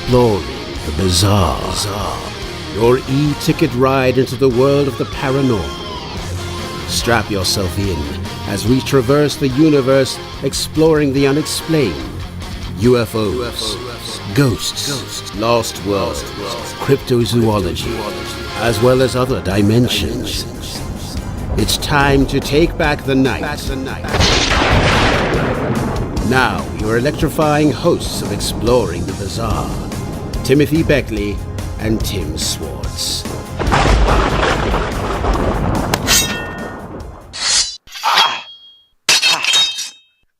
Exploring the bizarre. Your e-ticket ride into the world of the paranormal. Strap yourself in as we traverse the universe exploring the unexplained. UFOs, ghosts, lost worlds, cryptozoology, as well as other dimensions. It's time to take back the night. Now, your electrifying hosts of Exploring the Bizarre, Timothy Beckley and Tim Swartz.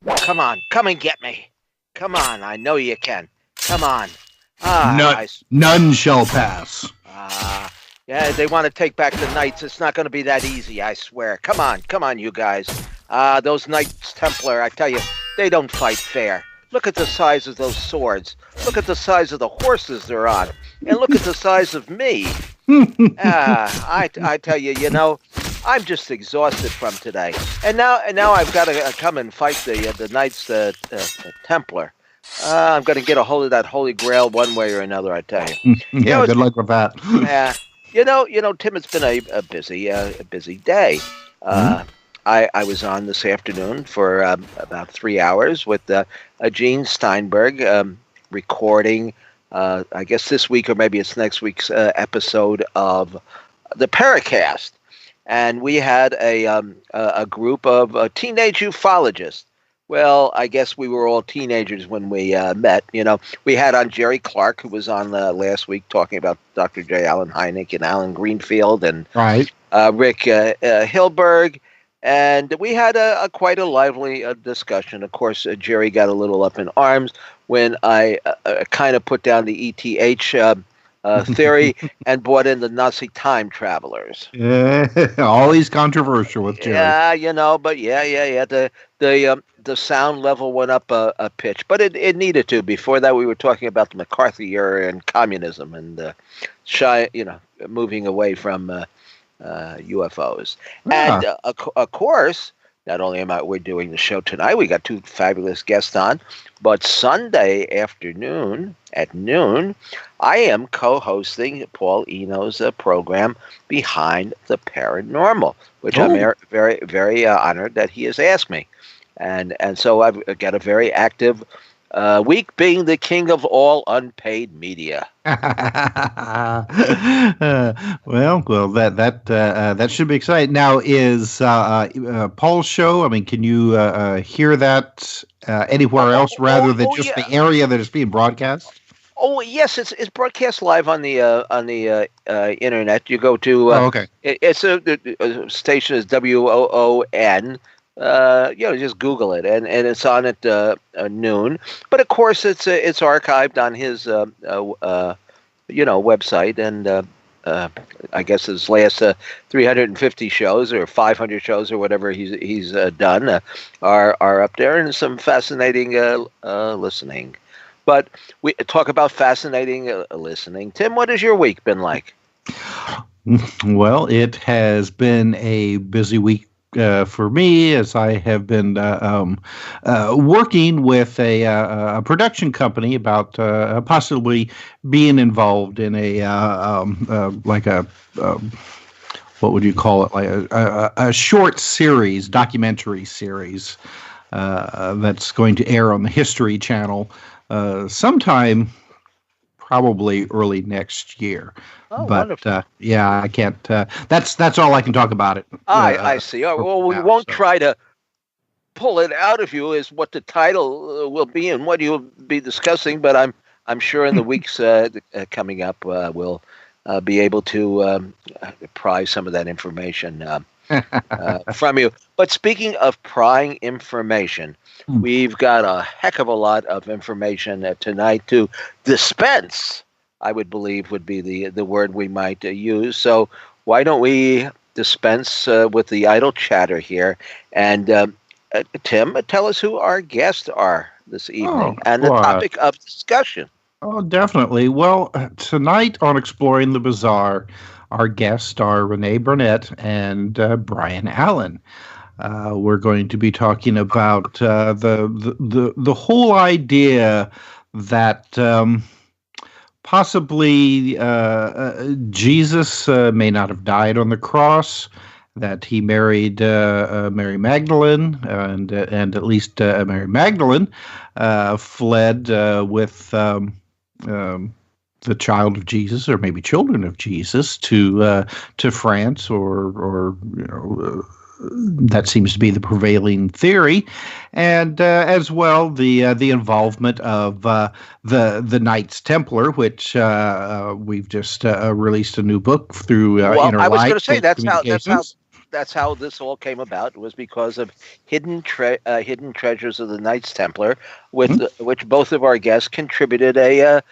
Come on, come and get me. Come on, I know you can. Come on. None shall pass. Yeah, they want to take back the knights. It's not going to be that easy, I swear. Come on, you guys. Those Knights Templar, I tell you, they don't fight fair. Look at the size of those swords. Look at the size of the horses they're on. And look at the size of me. I tell you, I'm just exhausted from today. And now I've got to come and fight the Knights Templar. I'm going to get a hold of that Holy Grail one way or another, I tell you. Good luck with that. Tim, it's been a busy day. I was on this afternoon for about 3 hours with Gene Steinberg recording, I guess this week or maybe it's next week's episode of the Paracast. And we had a group of teenage ufologists. Well, I guess we were all teenagers when we met. We had on Jerry Clark, who was on last week talking about Dr. J. Allen Hynek and Alan Greenfield and Rick Hilberg. And we had quite a lively discussion. Of course, Jerry got a little up in arms when I kind of put down the ETH theory and brought in the Nazi time travelers. Yeah, always controversial with Jerry. Yeah, the sound level went up a pitch, but it needed to. Before that, we were talking about the McCarthy era and communism and moving away from UFOs. And of course, not only we're doing the show tonight, we got two fabulous guests on, but Sunday afternoon at noon, I am co-hosting Paul Eno's program Behind the Paranormal, which I'm very, very honored that he has asked me. And so I've got a very active week, being the king of all unpaid media. Well, that should be exciting. Now, is Paul's show? I mean, can you hear that anywhere else rather than just the area that is being broadcast? Oh yes, it's broadcast live on the internet. You go to it's a station is WOON. Just Google it, and it's on at noon. But of course, it's archived on his website, and I guess his last 350 shows or 500 shows or whatever he's done are up there, and some fascinating listening. But we talk about fascinating listening. Tim, what has your week been like? Well, it has been a busy week for me, as I have been working with a production company about possibly being involved in what would you call it, like a short series, documentary series that's going to air on the History Channel sometime probably early next year. Oh, but wonderful. I can't. That's all I can talk about it. I see. Well, we won't try to pull it out of you as what the title will be and what you'll be discussing. But I'm sure in the weeks coming up, we'll be able to pry some of that information from you. But speaking of prying information, we've got a heck of a lot of information tonight to dispense. I would believe would be the word we might use. So why don't we dispense with the idle chatter here? And Tim, tell us who our guests are this evening and the topic of discussion. Oh, definitely. Well, tonight on Exploring the Bizarre, our guests are Rene Barnett and Brian Allen. We're going to be talking about the whole idea that possibly Jesus may not have died on the cross, that he married Mary Magdalene, and at least Mary Magdalene fled with the child of Jesus, or maybe children of Jesus, to France, or that seems to be the prevailing theory, and as well the involvement of the Knights Templar, which we've just released a new book through. Well, I was going to say Communications. that's how this all came about. It was because of hidden treasures of the Knights Templar, with which both of our guests contributed a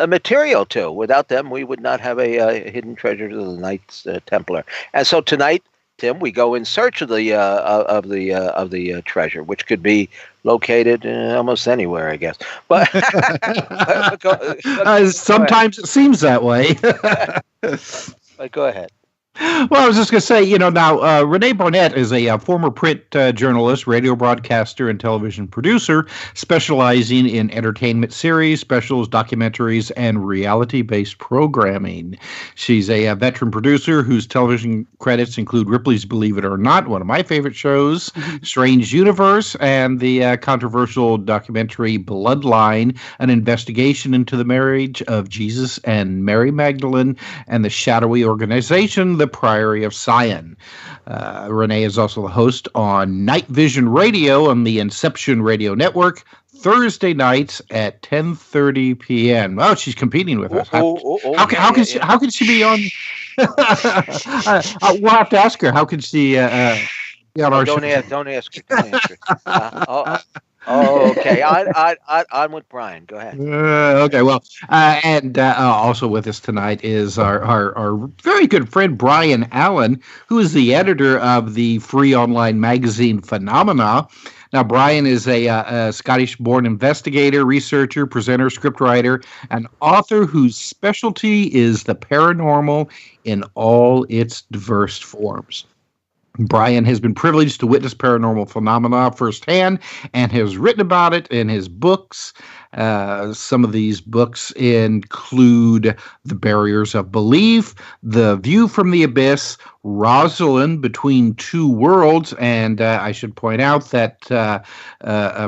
material to. Without them, we would not have a hidden treasures of the Knights Templar. And so tonight, Tim, we go in search of the treasure, which could be located almost anywhere, I guess. But sometimes it seems that way. But go ahead. Well, I was just going to say, now Rene Barnett is a former print journalist, radio broadcaster, and television producer, specializing in entertainment series, specials, documentaries, and reality-based programming. She's a veteran producer whose television credits include Ripley's Believe It or Not, one of my favorite shows, Strange Universe, and the controversial documentary Bloodline, an investigation into the marriage of Jesus and Mary Magdalene and the shadowy organization, the Priory of Sion. Renee is also the host on Night Vision Radio on the Inception Radio Network, Thursday nights at 10:30 p.m. Oh, she's competing with us. How can she be on? We'll have to ask her. How can she be on our show? Don't ask her. Okay. I'm with Brian. Go ahead. Okay. Well, and also with us tonight is our very good friend Brian Allen, who is the editor of the free online magazine Phenomena. Now, Brian is a Scottish-born investigator, researcher, presenter, scriptwriter, and author whose specialty is the paranormal in all its diverse forms. Brian has been privileged to witness paranormal phenomena firsthand and has written about it in his books. Some of these books include The Barriers of Belief, The View from the Abyss, Rosslyn, Between Two Worlds, and I should point out that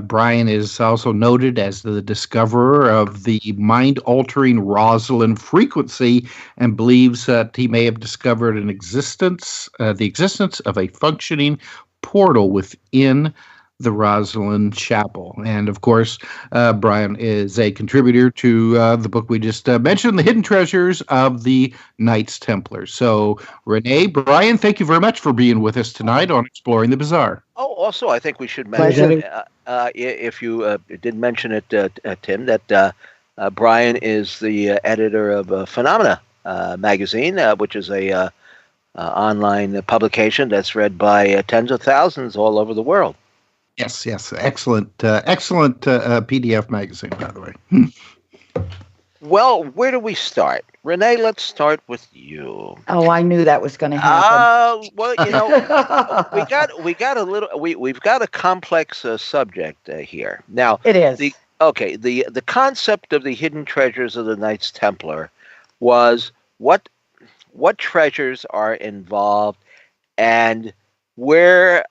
Brian is also noted as the discoverer of the mind-altering Rosslyn frequency and believes that he may have discovered the existence of a functioning portal within the Rosslyn Chapel. And of course, Brian is a contributor to the book we just mentioned, The Hidden Treasures of the Knights Templar. So, Renee, Brian, thank you very much for being with us tonight on Exploring the Bizarre. Oh, also, I think we should mention, if you didn't mention it, Tim, that Brian is the editor of Phenomena magazine, which is a online publication that's read by tens of thousands all over the world. Yes, excellent PDF magazine, by the way. Well, where do we start? Renee, let's start with you. Oh, I knew that was going to happen. Well, we've got a complex subject here. Now, it is. The concept of the hidden treasures of the Knights Templar was what treasures are involved and where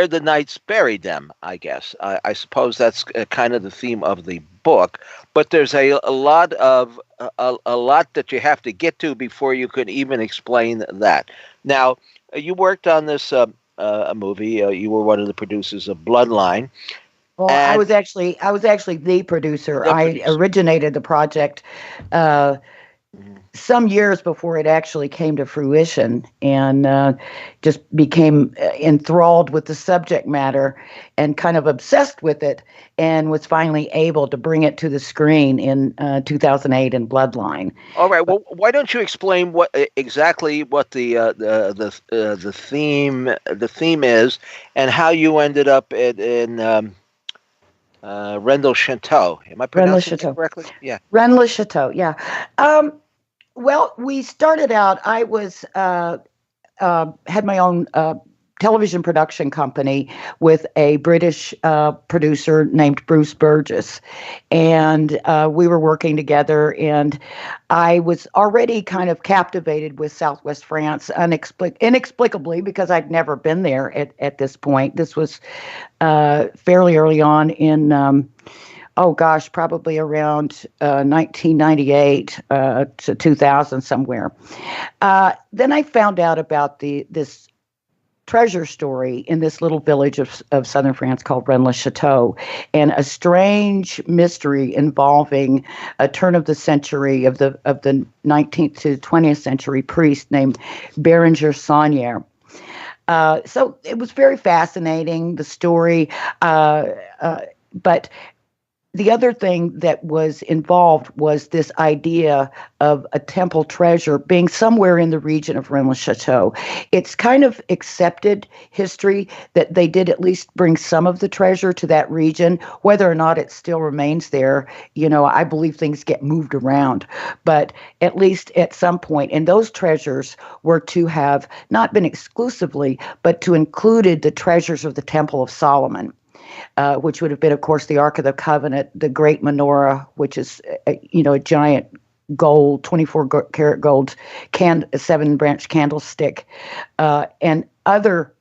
the knights buried them, I guess. I suppose that's kind of the theme of the book, but there's a lot that you have to get to before you could even explain that. Now, you worked on this movie. You were one of the producers of Bloodline. Well, I was actually the producer. I originated the project some years before it actually came to fruition, and just became enthralled with the subject matter and kind of obsessed with it, and was finally able to bring it to the screen in 2008 in Bloodline. All right. Well, why don't you explain what the theme is, and how you ended up in Rennes le Chateau. Am I pronouncing it correctly? Yeah. Rennes le Chateau. Yeah. Well, we started out. I was had my own television production company with a British producer named Bruce Burgess. And we were working together, and I was already kind of captivated with Southwest France inexplicably, because I'd never been there at this point. This was fairly early on in, probably around 1998 to 2000 somewhere. Then I found out about this treasure story in this little village of southern France called Rennes-le-Château, and a strange mystery involving a turn of the century of the 19th to 20th century priest named Bérenger Saunière. So it was very fascinating, the story, but the other thing that was involved was this idea of a temple treasure being somewhere in the region of Rennes-le-Château. It's kind of accepted history that they did at least bring some of the treasure to that region. Whether or not it still remains there, I believe things get moved around. But at least at some point, and those treasures were to have not been exclusively, but to included the treasures of the Temple of Solomon. Which would have been, of course, the Ark of the Covenant, the Great Menorah, which is, a giant gold, 24-karat gold, 7-branch candlestick, and other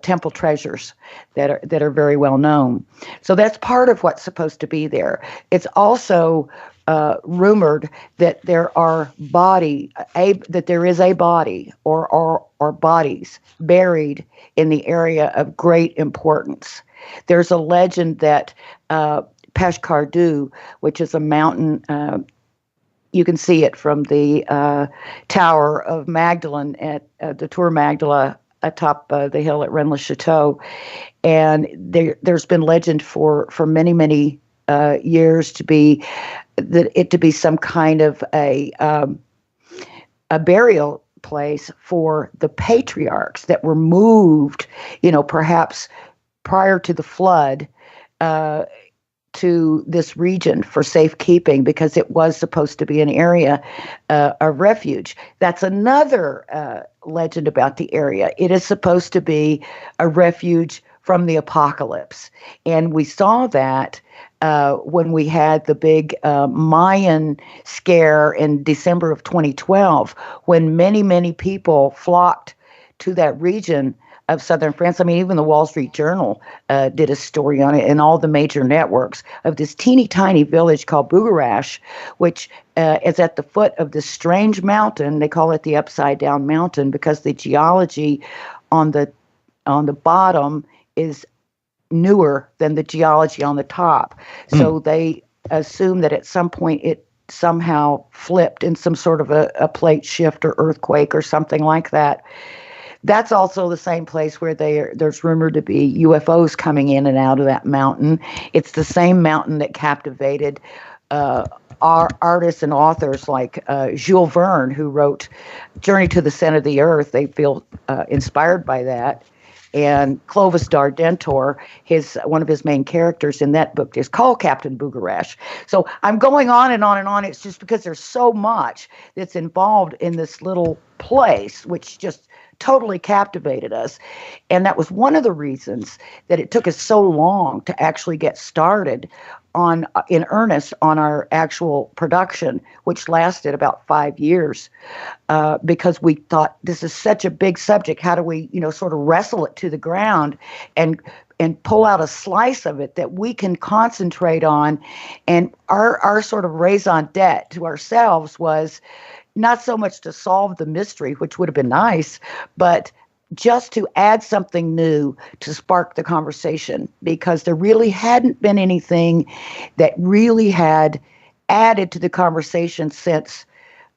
temple treasures that are very well known. So that's part of what's supposed to be there. It's also rumored that there is a body or bodies buried in the area of great importance. There's a legend that Peshkardu, which is a mountain, you can see it from the Tower of Magdalen at the Tour Magdala atop the hill at Rennes-le-Château. And there's been legend for many, many years to be some kind of a burial place for the patriarchs that were moved, perhaps prior to the flood, to this region for safekeeping, because it was supposed to be an area of refuge. That's another legend about the area. It is supposed to be a refuge from the apocalypse. And we saw that when we had the big Mayan scare in December of 2012, when many, many people flocked to that region of southern France. I mean, even the Wall Street Journal did a story on it, and all the major networks, of this teeny tiny village called Bugarash, which is at the foot of this strange mountain. They call it the Upside Down Mountain because the geology on the bottom is newer than the geology on the top. So they assume that at some point it somehow flipped in some sort of a plate shift or earthquake or something like that. That's also the same place where there's rumored to be UFOs coming in and out of that mountain. It's the same mountain that captivated artists and authors like Jules Verne, who wrote Journey to the Center of the Earth. They feel inspired by that. And Clovis Dardentor, one of his main characters in that book, is called Captain Bugarash. So I'm going on and on and on. It's just because there's so much that's involved in this little place, which just totally captivated us. And that was one of the reasons that it took us so long to actually get started in earnest on our actual production, which lasted about 5 years, because we thought, this is such a big subject. How do we, sort of wrestle it to the ground and pull out a slice of it that we can concentrate on? And our sort of raison d'etre to ourselves was not so much to solve the mystery, which would have been nice, but just to add something new to spark the conversation, because there really hadn't been anything that really had added to the conversation since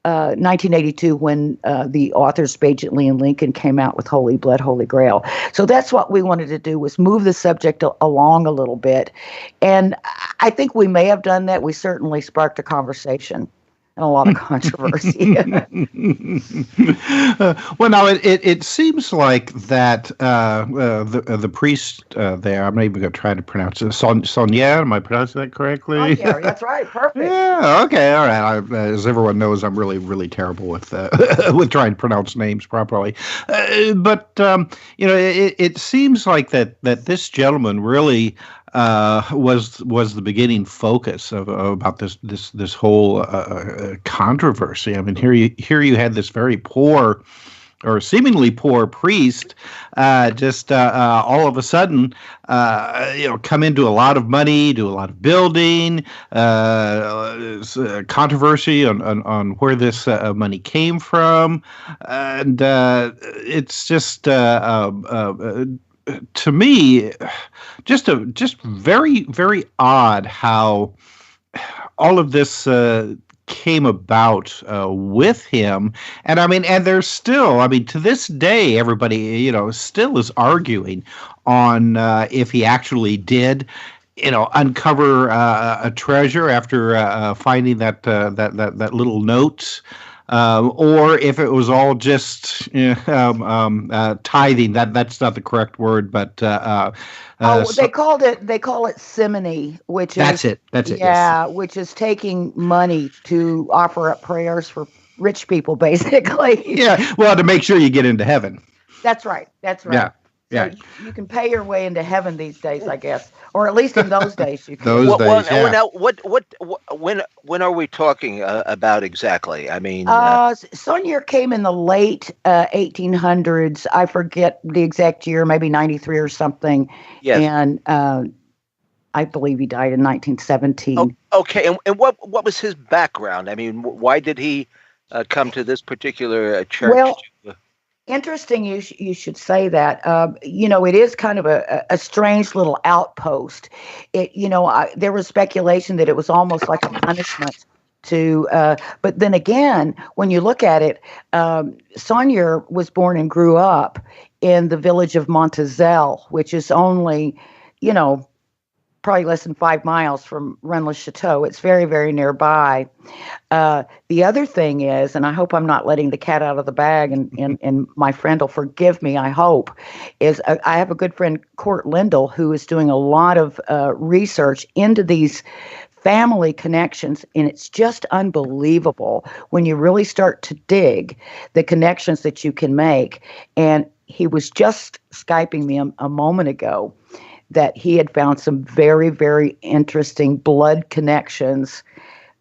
1982, when the authors Bagent, Lee, and Lincoln came out with Holy Blood, Holy Grail. So that's what we wanted to do, was move the subject along a little bit. And I think we may have done that. We certainly sparked a conversation. and a lot of controversy. Well, now it seems like that the priest there. I'm not even going to try to pronounce it. Sonnier. Am I pronouncing that correctly? Oh, yeah, that's right. Perfect. Yeah. Okay. All right. As everyone knows, I'm really, really terrible with with trying to pronounce names properly. But it seems like that this gentleman really was the beginning focus of about this whole controversy. I mean, here you had this very poor, or seemingly poor priest, just all of a sudden, come into a lot of money, do a lot of building, controversy on where this money came from, and it's just to me, just very, very odd how all of this came about with him. And I mean, and there's still, I mean, to this day, everybody, still is arguing on if he actually did, uncover a treasure after finding that little note. Or if it was all just tithing. That's not the correct word, but they call it simony, which that's it. Yeah, yes. Which is taking money to offer up prayers for rich people, basically. Yeah, well, to make sure you get into heaven. That's right. Yeah. So you can pay your way into heaven these days, I guess, or at least in those days you can. When are we talking about exactly? I mean, Sonnier came in the late 1800s. I forget the exact year, maybe 93 or something. Yes. And I believe he died in 1917. Oh, okay, and what was his background? I mean, why did he come to this particular church? Well, interesting you should say that. It is kind of a strange little outpost. There was speculation that it was almost like a punishment to, but then again, when you look at it, Sonnier was born and grew up in the village of Montezel, which is only, probably less than 5 miles from Rennes-le-Château. It's very, very nearby. The other thing is, and I hope I'm not letting the cat out of the bag, and my friend will forgive me, I hope, is I have a good friend, Court Lindell, who is doing a lot of research into these family connections, and it's just unbelievable when you really start to dig the connections that you can make. And he was just Skyping me a moment ago that he had found some very, very interesting blood connections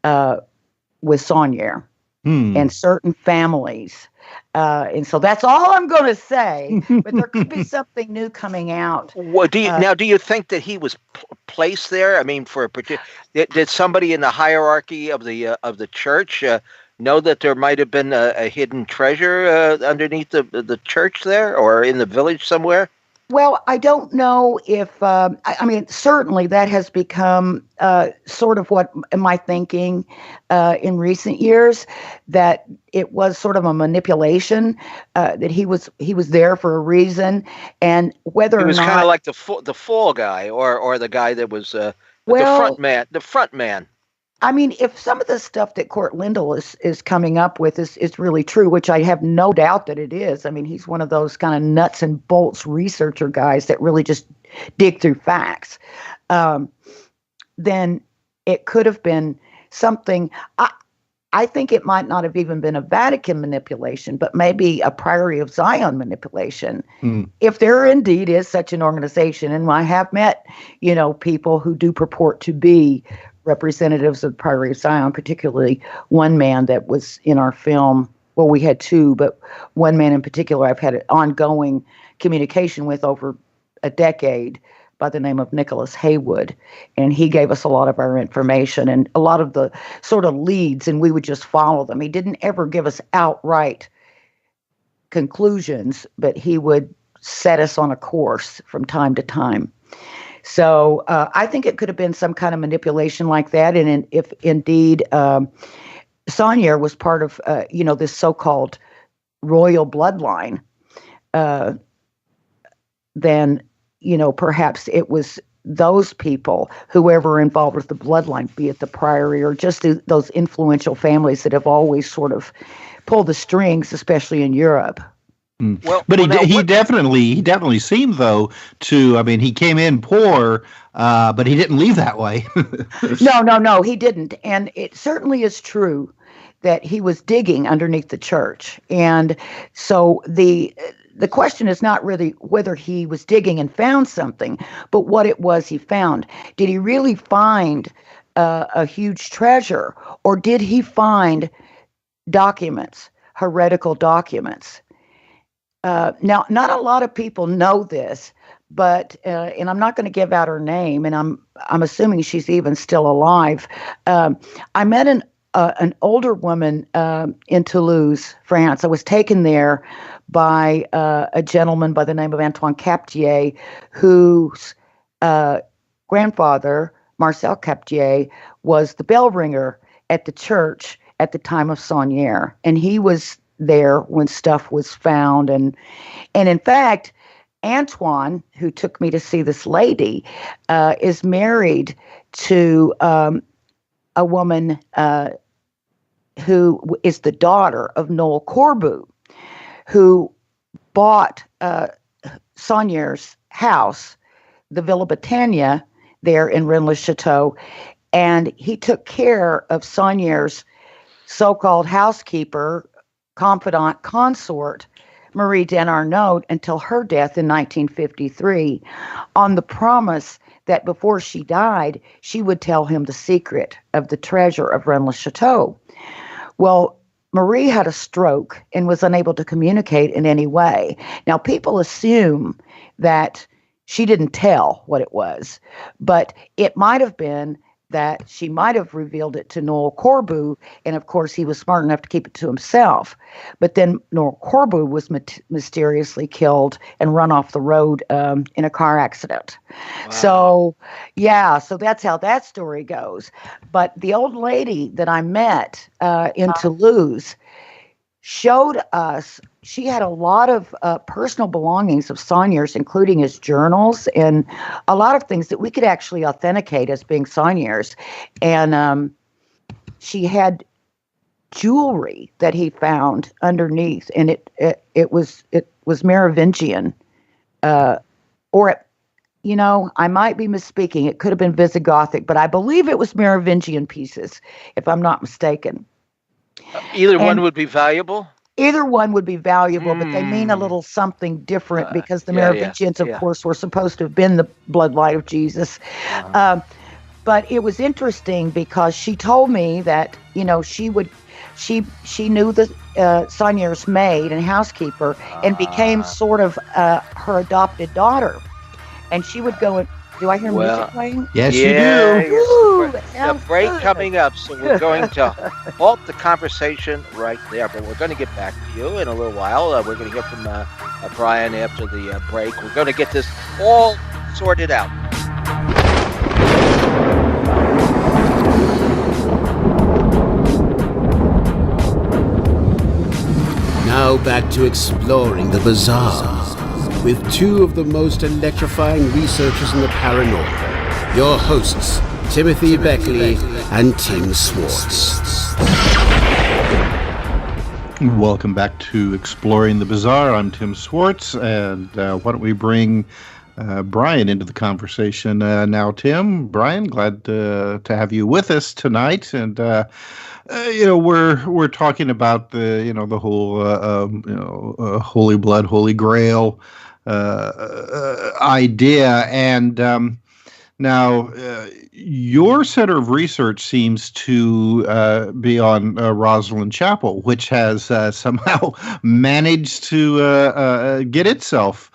with Sonnier and certain families. And so that's all I'm going to say, but there could be something new coming out. Well, do you think that he was placed there? I mean, for a particular, did somebody in the hierarchy of the church know that there might have been a hidden treasure underneath the church there, or in the village somewhere? Well, I don't know if, I mean, certainly that has become sort of what my thinking in recent years, that it was sort of a manipulation, that he was there for a reason, and whether or not... He was kind of like the fall guy, or the guy that was the front man. I mean, if some of the stuff that Court Lindell is coming up with is really true, which I have no doubt that it is. I mean, he's one of those kind of nuts and bolts researcher guys that really just dig through facts. Then it could have been something. I think it might not have even been a Vatican manipulation, but maybe a Priory of Zion manipulation. If there indeed is such an organization, and I have met, people who do purport to be representatives of Priory of Zion, particularly one man that was in our film. Well, we had two, but one man in particular I've had an ongoing communication with over a decade by the name of Nicholas Haywood. And he gave us a lot of our information and a lot of the sort of leads, and we would just follow them. He didn't ever give us outright conclusions, but he would set us on a course from time to time. So I think it could have been some kind of manipulation like that. And if indeed Sonnier was part of, this so-called royal bloodline, then, perhaps it was those people, whoever are involved with the bloodline, be it the priory or just those influential families that have always sort of pulled the strings, especially in Europe. Well, but he definitely seemed, though, to, I mean, he came in poor, but he didn't leave that way. No, he didn't. And it certainly is true that he was digging underneath the church. And so the question is not really whether he was digging and found something, but what it was he found. Did he really find a huge treasure, or did he find documents, heretical documents? Now, not a lot of people know this, but and I'm not going to give out her name, and I'm assuming she's even still alive. I met an older woman in Toulouse, France. I was taken there by a gentleman by the name of Antoine Captier, whose grandfather, Marcel Captier, was the bell ringer at the church at the time of Saunière, and he was there when stuff was found. And in fact, Antoine, who took me to see this lady, is married to a woman who is the daughter of Noel Corbu, who bought Saunière's house, the Villa Britannia, there in Rennes-le-Château, and he took care of Saunière's so-called housekeeper, confidant, consort, Marie Denarnaud, until her death in 1953, on the promise that before she died, she would tell him the secret of the treasure of Rennes-le-Château. Well, Marie had a stroke and was unable to communicate in any way. Now, people assume that she didn't tell what it was, but it might have been that she might have revealed it to Noel Corbu, and of course he was smart enough to keep it to himself. But then Noel Corbu was mysteriously killed and run off the road in a car accident. Wow. So that's how that story goes. But the old lady that I met in Toulouse showed us, she had a lot of personal belongings of Saunière's, including his journals and a lot of things that we could actually authenticate as being Saunière's. And she had jewelry that he found underneath, and it was Merovingian, I might be misspeaking. It could have been Visigothic, but I believe it was Merovingian pieces, if I'm not mistaken. Either one would be valuable? Either one would be valuable, but they mean a little something different because the Merovingians, of course, were supposed to have been the bloodline of Jesus. But it was interesting because she told me that, she knew the Saunière's maid and housekeeper and became sort of her adopted daughter. And she would go and, do I hear music playing? Yes, you do. Woo, the break coming up, so we're going to halt the conversation right there. But we're going to get back to you in a little while. We're going to hear from Brian after the break. We're going to get this all sorted out. Now back to exploring the bizarre with two of the most electrifying researchers in the paranormal, your hosts, Timothy Beckley and Tim Swartz. Welcome back to Exploring the Bizarre. I'm Tim Swartz, and why don't we bring Brian into the conversation now. Tim, Brian, glad to have you with us tonight, and we're talking about the whole Holy Blood, Holy Grail idea, and now your center of research seems to be on Rosslyn Chapel, which has somehow managed to get itself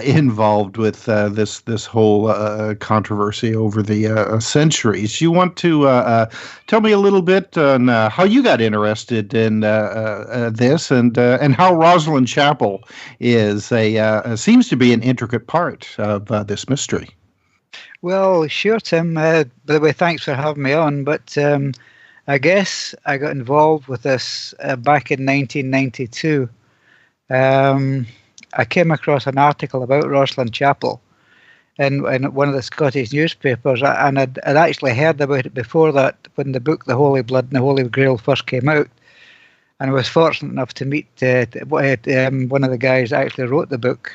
involved with this whole controversy over the centuries. You want to tell me a little bit on how you got interested in this, and how Rosslyn Chapel is seems to be an intricate part of this mystery. Well, sure, Tim. By the way, thanks for having me on. But I guess I got involved with this back in 1992. I came across an article about Rosslyn Chapel, in one of the Scottish newspapers, and I'd actually heard about it before that when the book The Holy Blood and the Holy Grail first came out. And I was fortunate enough to meet one of the guys that actually wrote the book,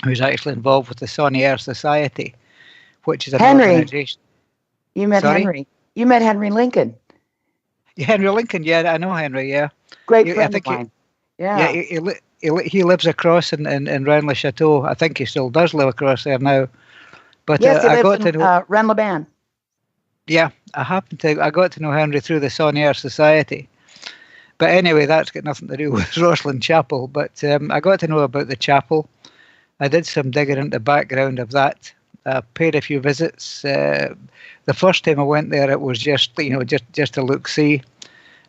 who's actually involved with the Saunière Society, which is an organization. You met Sorry? Henry. You met Henry Lincoln. Yeah, Henry Lincoln, yeah, I know Henry, yeah. Great friend of mine. Yeah, he lives across in Rennes-le-Château. I think he still does live across there now. But yes, he I lives got in to know. Rennes-le-Ban. Yeah, I got to know Henry through the Saunière Society. But anyway, that's got nothing to do with Rosslyn Chapel. But I got to know about the chapel. I did some digging into the background of that. I paid a few visits. The first time I went there, it was just a look-see,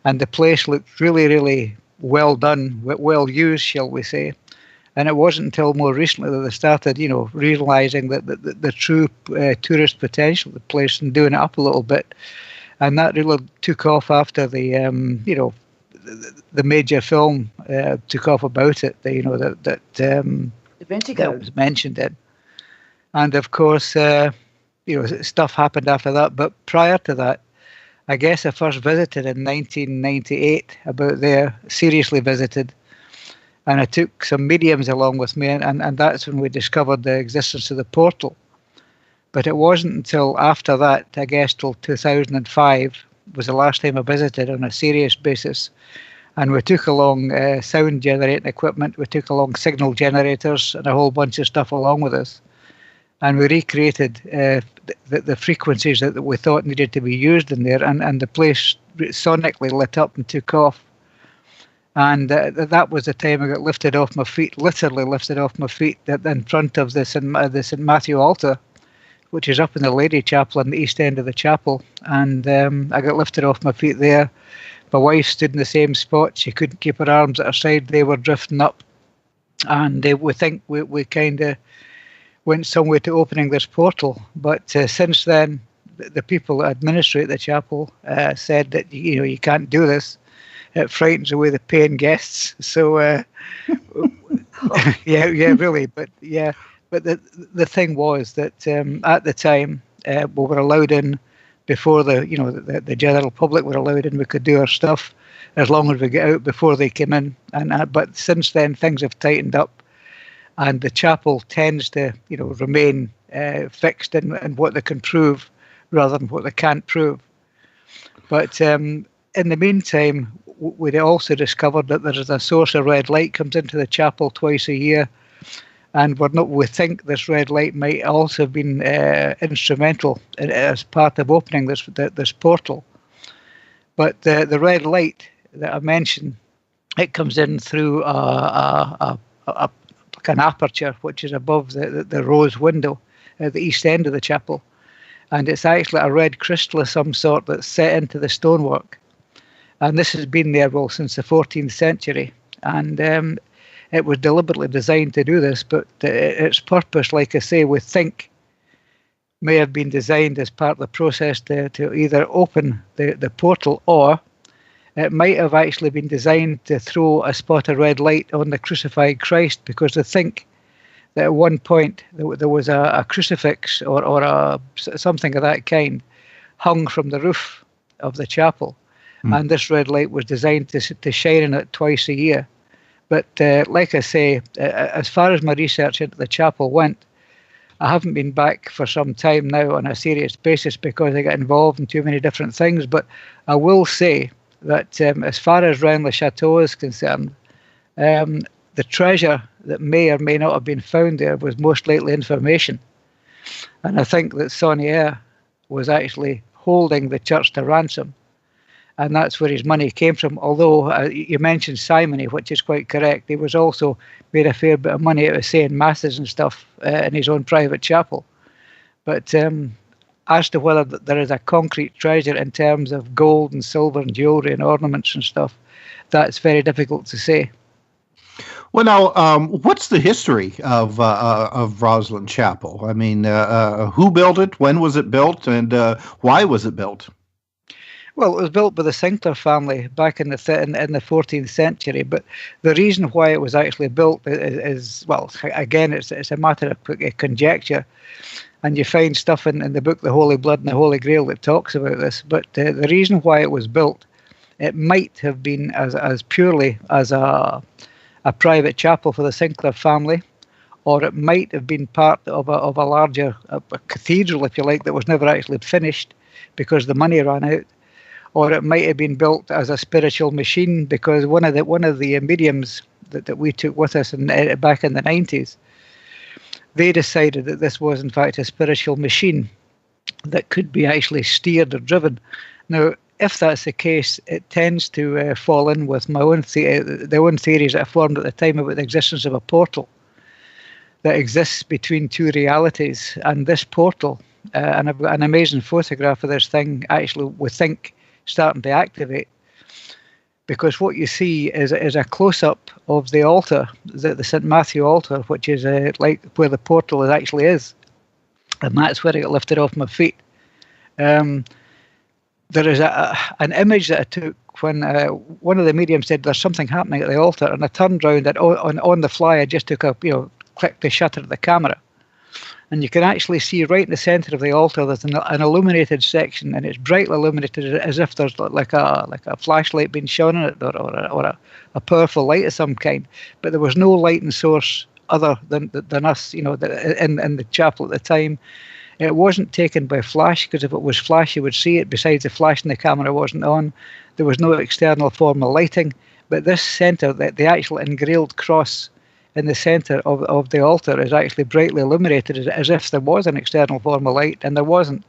and the place looked really, really well done, well used, shall we say. And it wasn't until more recently that they started, realizing that the true tourist potential of the place and doing it up a little bit. And that really took off after the major film took off about it. The Vinci Code was mentioned in. And of course, stuff happened after that. But prior to that, I guess I first visited in 1998, about there, seriously visited. And I took some mediums along with me, and that's when we discovered the existence of the portal. But it wasn't until after that, I guess till 2005, was the last time I visited on a serious basis. And we took along sound generating equipment, we took along signal generators and a whole bunch of stuff along with us. And we recreated the frequencies that we thought needed to be used in there, and the place sonically lit up and took off. And that was the time I got lifted off my feet, literally lifted off my feet in front of the St. Matthew altar, which is up in the Lady Chapel in the east end of the chapel. And I got lifted off my feet there. My wife stood in the same spot. She couldn't keep her arms at her side. They were drifting up. And we think we kind of went somewhere to opening this portal. But since then, the people that administrate the chapel said that, you can't do this. It frightens away the paying guests. So, yeah, really. But the thing was that at the time we were allowed in before the general public were allowed in. We could do our stuff as long as we get out before they came in. But since then things have tightened up, and the chapel tends to remain fixed in what they can prove rather than what they can't prove. But in the meantime, we also discovered that there is a source of red light comes into the chapel twice a year, and we think this red light might also have been instrumental as part of opening this portal. But the red light that I mentioned, it comes in through an aperture which is above the rose window at the east end of the chapel, and it's actually a red crystal of some sort that's set into the stonework. And this has been there since the 14th century, and it was deliberately designed to do this, but its purpose, like I say, we think may have been designed as part of the process to either open the portal, or it might have actually been designed to throw a spot of red light on the crucified Christ, because they think that at one point there was a crucifix or something of that kind hung from the roof of the chapel. And this red light was designed to shine in it twice a year. But like I say, as far as my research into the chapel went, I haven't been back for some time now on a serious basis because I got involved in too many different things. But I will say that as far as Rennes-le-Château is concerned, the treasure that may or may not have been found there was most likely information. And I think that Saunière was actually holding the church to ransom. And that's where his money came from. Although you mentioned simony, which is quite correct. He was also made a fair bit of money out of saying masses and stuff in his own private chapel. But as to whether there is a concrete treasure in terms of gold and silver and jewelry and ornaments and stuff, that's very difficult to say. Well, now, what's the history of Rosslyn Chapel? I mean, who built it? When was it built? And why was it built? Well, it was built by the Sinclair family back in the 14th century, but the reason why it was actually built is well, again, it's a matter of conjecture, and you find stuff in the book The Holy Blood and the Holy Grail that talks about this. But the reason why it was built, it might have been as purely as a private chapel for the Sinclair family, or it might have been part of a larger a cathedral, if you like, that was never actually finished because the money ran out. Or it might have been built as a spiritual machine, because one of the mediums that we took with us back in the 90s, they decided that this was in fact a spiritual machine that could be actually steered or driven. Now, if that's the case, it tends to fall in with my own theories that I formed at the time about the existence of a portal that exists between two realities. And this portal, and I've got an amazing photograph of this thing, actually we think starting to activate, because what you see is a close-up of the altar, the St. Matthew altar, which is like where the portal actually is, and that's where I got lifted off my feet. There is an image that I took when one of the mediums said there's something happening at the altar, and I turned around and on the fly I just took a click the shutter of the camera. And you can actually see right in the center of the altar there's an illuminated section, and it's brightly illuminated as if there's like a flashlight being shone on it, or a powerful light of some kind. But there was no lighting source other than us, in the chapel at the time. It wasn't taken by flash, because if it was flash you would see it. Besides, the flash in the camera wasn't on. There was no external form of lighting. But this center, the actual engraved cross in the center of the altar, is actually brightly illuminated as if there was an external form of light, and there wasn't.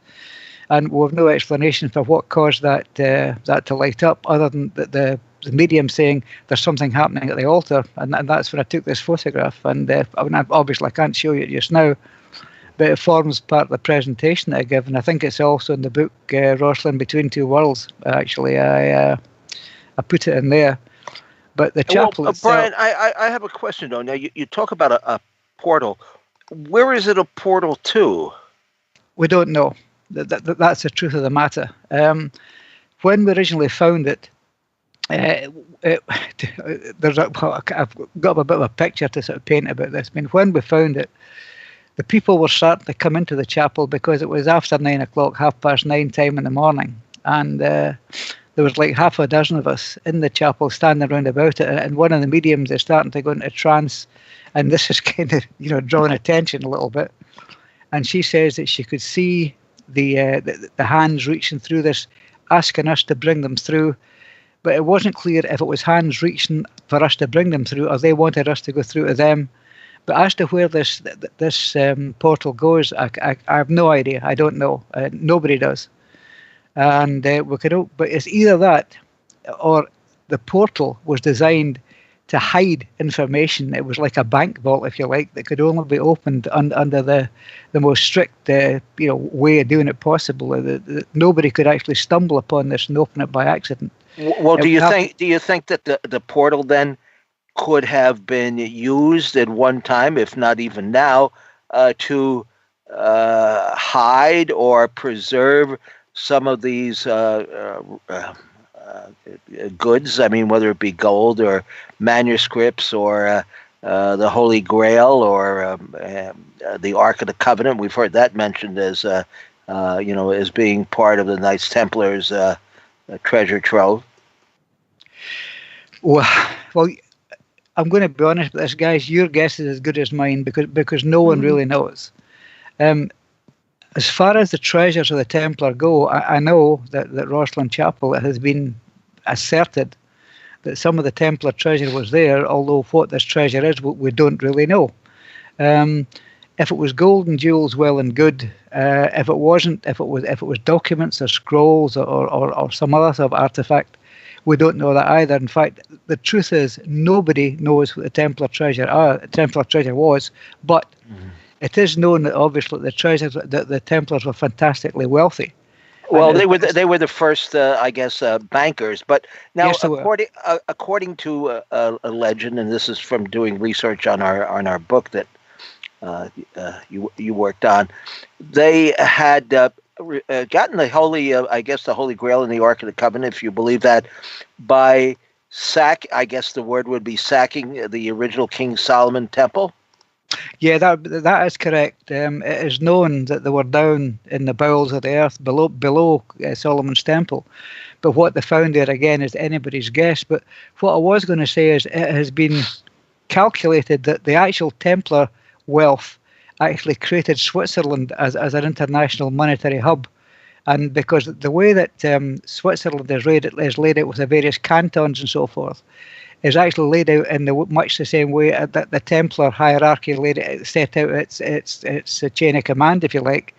And we have no explanation for what caused that to light up, other than the medium saying there's something happening at the altar. And that's when I took this photograph. And obviously I can't show you it just now, but it forms part of the presentation that I give. And I think it's also in the book, Rosslyn Between Two Worlds. Actually, I put it in there. But the chapel itself, Brian, I have a question though. Now you talk about a portal. Where is it a portal to? We don't know. That's the truth of the matter. When we originally found it, I've got a bit of a picture to sort of paint about this. I mean, when we found it, the people were starting to come into the chapel because it was after 9 o'clock, 9:30 time in the morning, and there was like half a dozen of us in the chapel standing around about it, and one of the mediums is starting to go into trance, and this is kind of drawing attention a little bit. And she says that she could see the hands reaching through this, asking us to bring them through, but it wasn't clear if it was hands reaching for us to bring them through, or they wanted us to go through to them. But as to where this portal goes, I have no idea. I don't know. Nobody does. And but it's either that, or the portal was designed to hide information. It was like a bank vault, if you like, that could only be opened under the most strict way of doing it possible. Nobody could actually stumble upon this and open it by accident. Well, do you think that the portal then could have been used at one time, if not even now, to hide or preserve some of these goods? I mean, whether it be gold or manuscripts or the Holy Grail or the Ark of the Covenant. We've heard that mentioned as as being part of the Knights Templars treasure trove. Well, I'm going to be honest with this, guys. Your guess is as good as mine, because no one really knows. As far as the treasures of the Templar go, I know that Rosslyn Chapel, it has been asserted that some of the Templar treasure was there, although what this treasure is, we don't really know. If it was gold and jewels, well and good. If it wasn't, if it was documents or scrolls or some other sort of artifact, we don't know that either. In fact, the truth is nobody knows what the Templar treasure was, but it is known that obviously the Templars were fantastically wealthy. Well, they were the first, bankers. But now, yes, according to a legend, and this is from doing research on our book that you worked on, they had gotten the Holy, I guess, the Holy Grail and the Ark of the Covenant, if you believe that, by I guess the word would be sacking the original King Solomon temple? Yeah, that is correct. It is known that they were down in the bowels of the earth below Solomon's temple. But what they found there, again, is anybody's guess. But what I was going to say is it has been calculated that the actual Templar wealth actually created Switzerland as an international monetary hub. And because the way that Switzerland is laid out with the various cantons and so forth, is actually laid out in much the same way that the Templar hierarchy set out its chain of command, if you like.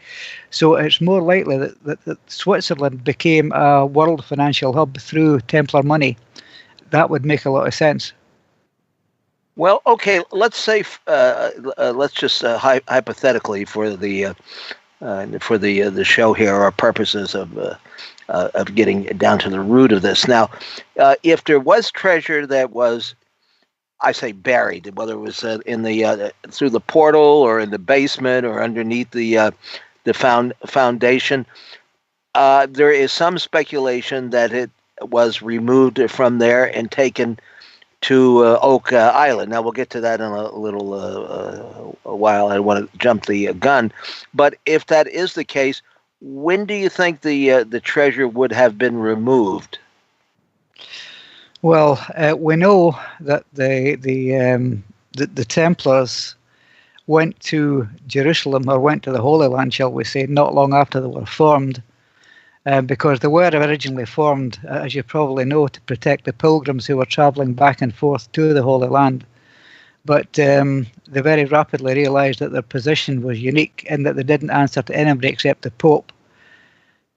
So it's more likely that Switzerland became a world financial hub through Templar money. That would make a lot of sense. Well, okay, let's say, let's just hypothetically for the show here, our purposes of getting down to the root of this. Now, if there was treasure that was, I say, buried, whether it was in the through the portal or in the basement or underneath the foundation, there is some speculation that it was removed from there and taken to Oak Island. Now we'll get to that in a little a while. I want to jump the gun, but if that is the case, when do you think the treasure would have been removed? Well, we know that the Templars went to Jerusalem, or went to the Holy Land, shall we say, not long after they were formed, because they were originally formed, as you probably know, to protect the pilgrims who were travelling back and forth to the Holy Land. But they very rapidly realised that their position was unique in that they didn't answer to anybody except the Pope.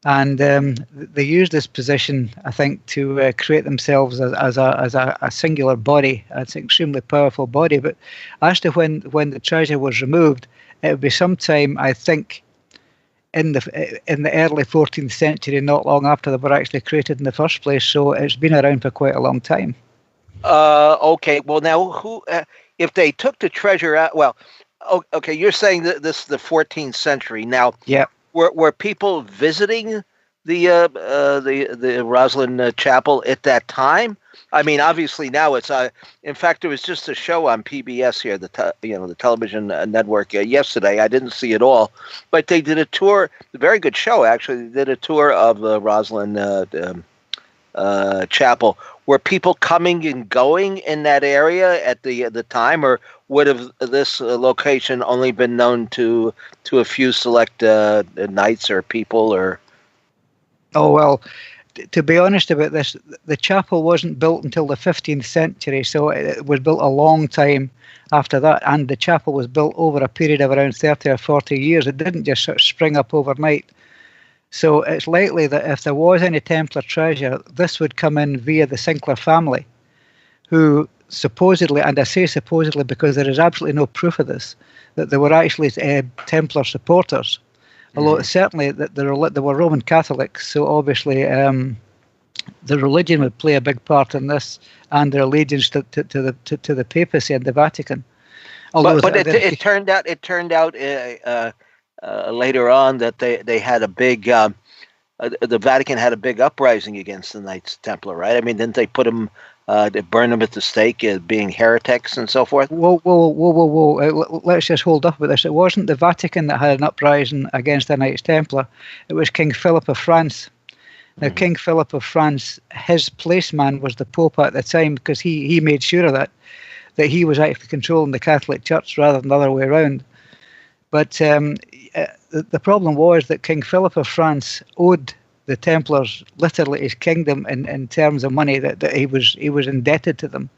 And they used this position, I think, to create themselves as a singular body. It's an extremely powerful body. But as to when the treasure was removed, it would be sometime, I think, in the early 14th century, not long after they were actually created in the first place. So it's been around for quite a long time. Okay. Well, now, who, if they took the treasure out? Well, okay. You're saying that this is the 14th century. Now, yeah. Were people visiting the Rosslyn Chapel at that time? I mean, obviously now it's. In fact, there was just a show on PBS here, the television network yesterday. I didn't see it all, but they did a tour. A very good show, actually. They did a tour of the Rosslyn Chapel. Were people coming and going in that area at the time, or would have this location only been known to a few select knights or people? Or oh well, to be honest about this, the chapel wasn't built until the 15th century, so it was built a long time after that, and the chapel was built over a period of around 30 or 40 years. It didn't just sort of spring up overnight. So it's likely that if there was any Templar treasure, this would come in via the Sinclair family, who supposedly, and I say supposedly because there is absolutely no proof of this, that they were actually Templar supporters. Although certainly that they were Roman Catholics, so obviously the religion would play a big part in this, and their allegiance to the papacy and the Vatican. Although but it turned out later on that they had a big the Vatican had a big uprising against the Knights Templar, right? I mean, didn't they put them, they burn them at the stake as being heretics and so forth? Whoa! Let's just hold up with this. It wasn't the Vatican that had an uprising against the Knights Templar. It was King Philip of France. Now, King Philip of France, his placeman was the Pope at the time, because he made sure of that he was actually controlling the Catholic Church rather than the other way around. But the problem was that King Philip of France owed the Templars literally his kingdom in terms of money, that he was indebted to them.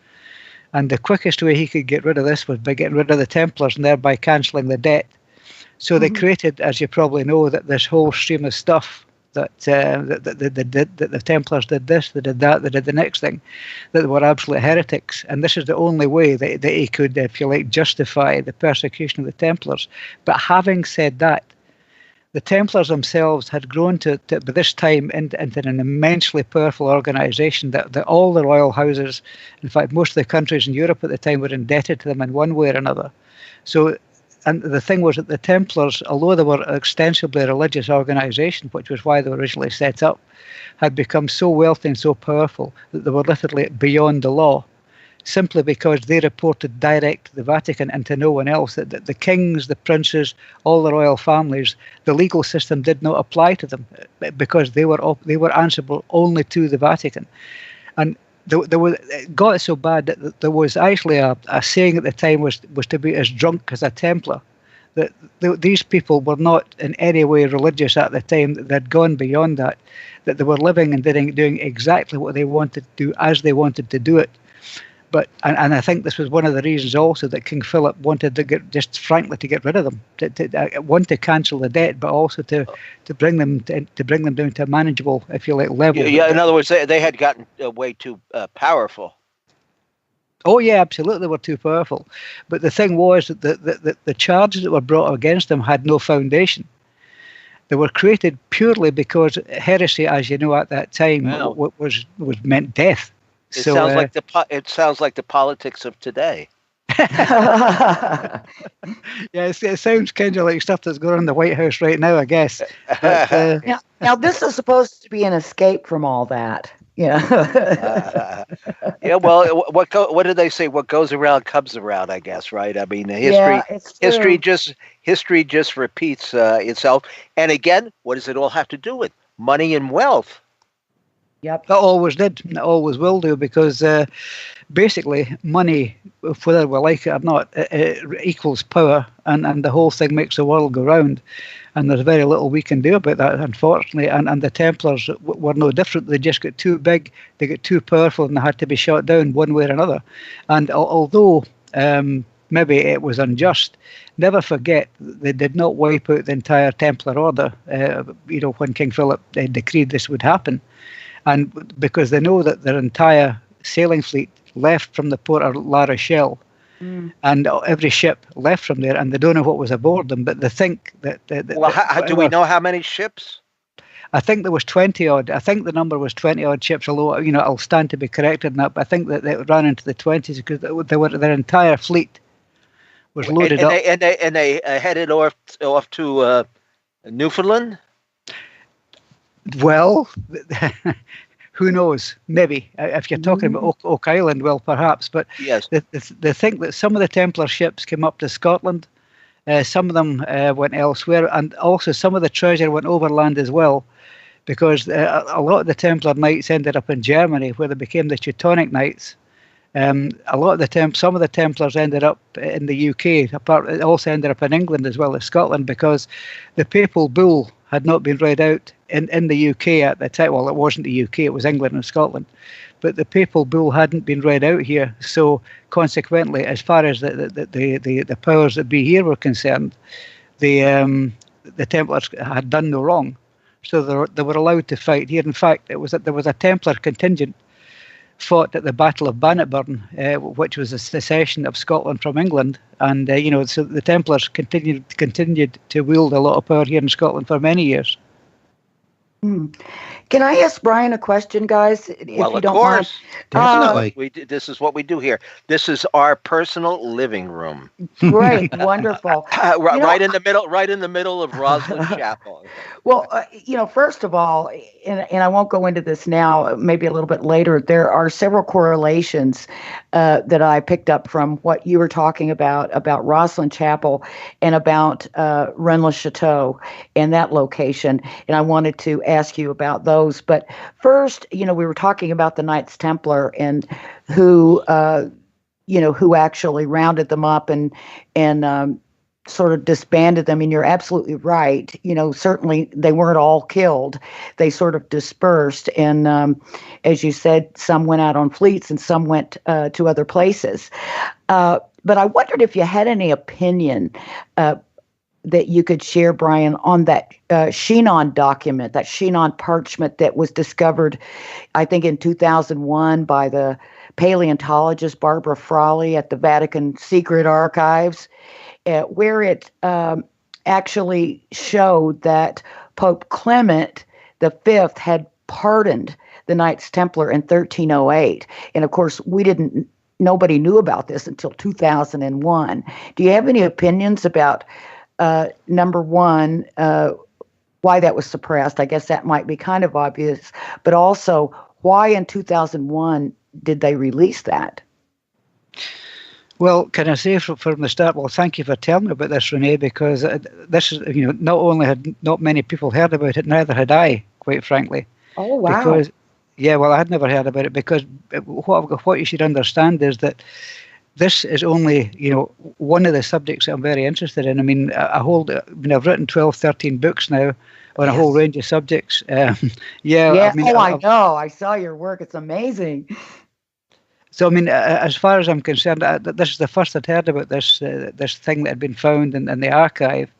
And the quickest way he could get rid of this was by getting rid of the Templars and thereby cancelling the debt. So they created, as you probably know, that this whole stream of stuff that the Templars did this, they did that, they did the next thing, that they were absolute heretics. And this is the only way that he could, if you like, justify the persecution of the Templars. But having said that, the Templars themselves had grown to by this time into an immensely powerful organisation that all the royal houses, in fact, most of the countries in Europe at the time, were indebted to them in one way or another. So and the thing was that the Templars, although they were ostensibly a religious organisation, which was why they were originally set up, had become so wealthy and so powerful that they were literally beyond the law, simply because they reported direct to the Vatican and to no one else, that the kings, the princes, all the royal families, the legal system did not apply to them because they were answerable only to the Vatican. And it got so bad that there was actually a saying at the time was to be as drunk as a Templar. That these people were not in any way religious at the time. They'd gone beyond that. That they were living and doing exactly what they wanted to do as they wanted to do it. But and I think this was one of the reasons also that King Philip wanted to get rid of them, to cancel the debt, but also to bring them down to a manageable, if you like, level. Yeah. In other words, they had gotten way too powerful. Oh yeah, absolutely, they were too powerful. But the thing was that the charges that were brought against them had no foundation. They were created purely because heresy, as you know, at that time was meant death. It sounds like the politics of today. Yeah, it sounds kind of like stuff that's going on in the White House right now, I guess. But, now, this is supposed to be an escape from all that. Yeah. Yeah. Well, what did they say? What goes around comes around, I guess. Right. I mean, history just repeats itself. And again, what does it all have to do with? Money and wealth. Yep. It always did. It always will do, because basically money, whether we like it or not, it equals power, and the whole thing makes the world go round. And there's very little we can do about that, unfortunately. And the Templars were no different. They just got too big, they got too powerful, and they had to be shot down one way or another. And although maybe it was unjust, never forget they did not wipe out the entire Templar order. When King Philip decreed this would happen. And because they know that their entire sailing fleet left from the port of La Rochelle, and every ship left from there, and they don't know what was aboard them, but they think that... do we know how many ships? I think there was 20 odd. I think the number was 20 odd ships, although, I'll stand to be corrected on that, but I think that they ran into the 20s because their entire fleet was loaded up. And they headed off to Newfoundland? Well, who knows? Maybe. If you're talking about Oak Island, well, perhaps. But yes, they think that some of the Templar ships came up to Scotland. Some of them went elsewhere. And also some of the treasure went overland as well, because a lot of the Templar knights ended up in Germany, where they became the Teutonic Knights. Some of the Templars ended up in the UK. It also ended up in England as well as Scotland, because the papal bull had not been read out in the UK at the time. Well, it wasn't the UK, it was England and Scotland. But the papal bull hadn't been read out here. So consequently, as far as the powers that be here were concerned, the Templars had done no wrong. So they were allowed to fight here. In fact, there was a Templar contingent fought at the Battle of Bannockburn, which was a secession of Scotland from England, and so the Templars continued to wield a lot of power here in Scotland for many years. Can I ask Brian a question, guys? If you don't mind. Definitely. This is what we do here. This is our personal living room. Great, wonderful. Right in the middle of Rosslyn Chapel. Well, first of all, and I won't go into this now, maybe a little bit later, there are several correlations that I picked up from what you were talking about Rosslyn Chapel and about Rennes le Chateau and that location. And I wanted to ask you about those. But first, we were talking about the Knights Templar and who actually rounded them up and sort of disbanded them. And you're absolutely right. Certainly they weren't all killed. They sort of dispersed. And as you said, some went out on fleets and some went to other places. But I wondered if you had any opinion that you could share, Brian, on that Chinon document, that Chinon parchment that was discovered, I think, in 2001 by the paleontologist Barbara Frawley at the Vatican Secret Archives, where it actually showed that Pope Clement V had pardoned the Knights Templar in 1308. And of course, we didn't nobody knew about this until 2001. Do you have any opinions about, number one, why that was suppressed? I guess that might be kind of obvious, but also why in 2001 did they release that? Well, can I say from the start, well, thank you for telling me about this, Renee, because this is, not only had not many people heard about it, neither had I, quite frankly. Oh, wow. Because, yeah, well, I had never heard about it, because what you should understand is that this is only, one of the subjects that I'm very interested in. I mean, I've written 12, 13 books now on a whole range of subjects. Yeah. I mean, I know. I saw your work. It's amazing. So, I mean, as far as I'm concerned, this is the first I'd heard about this thing that had been found in the archive.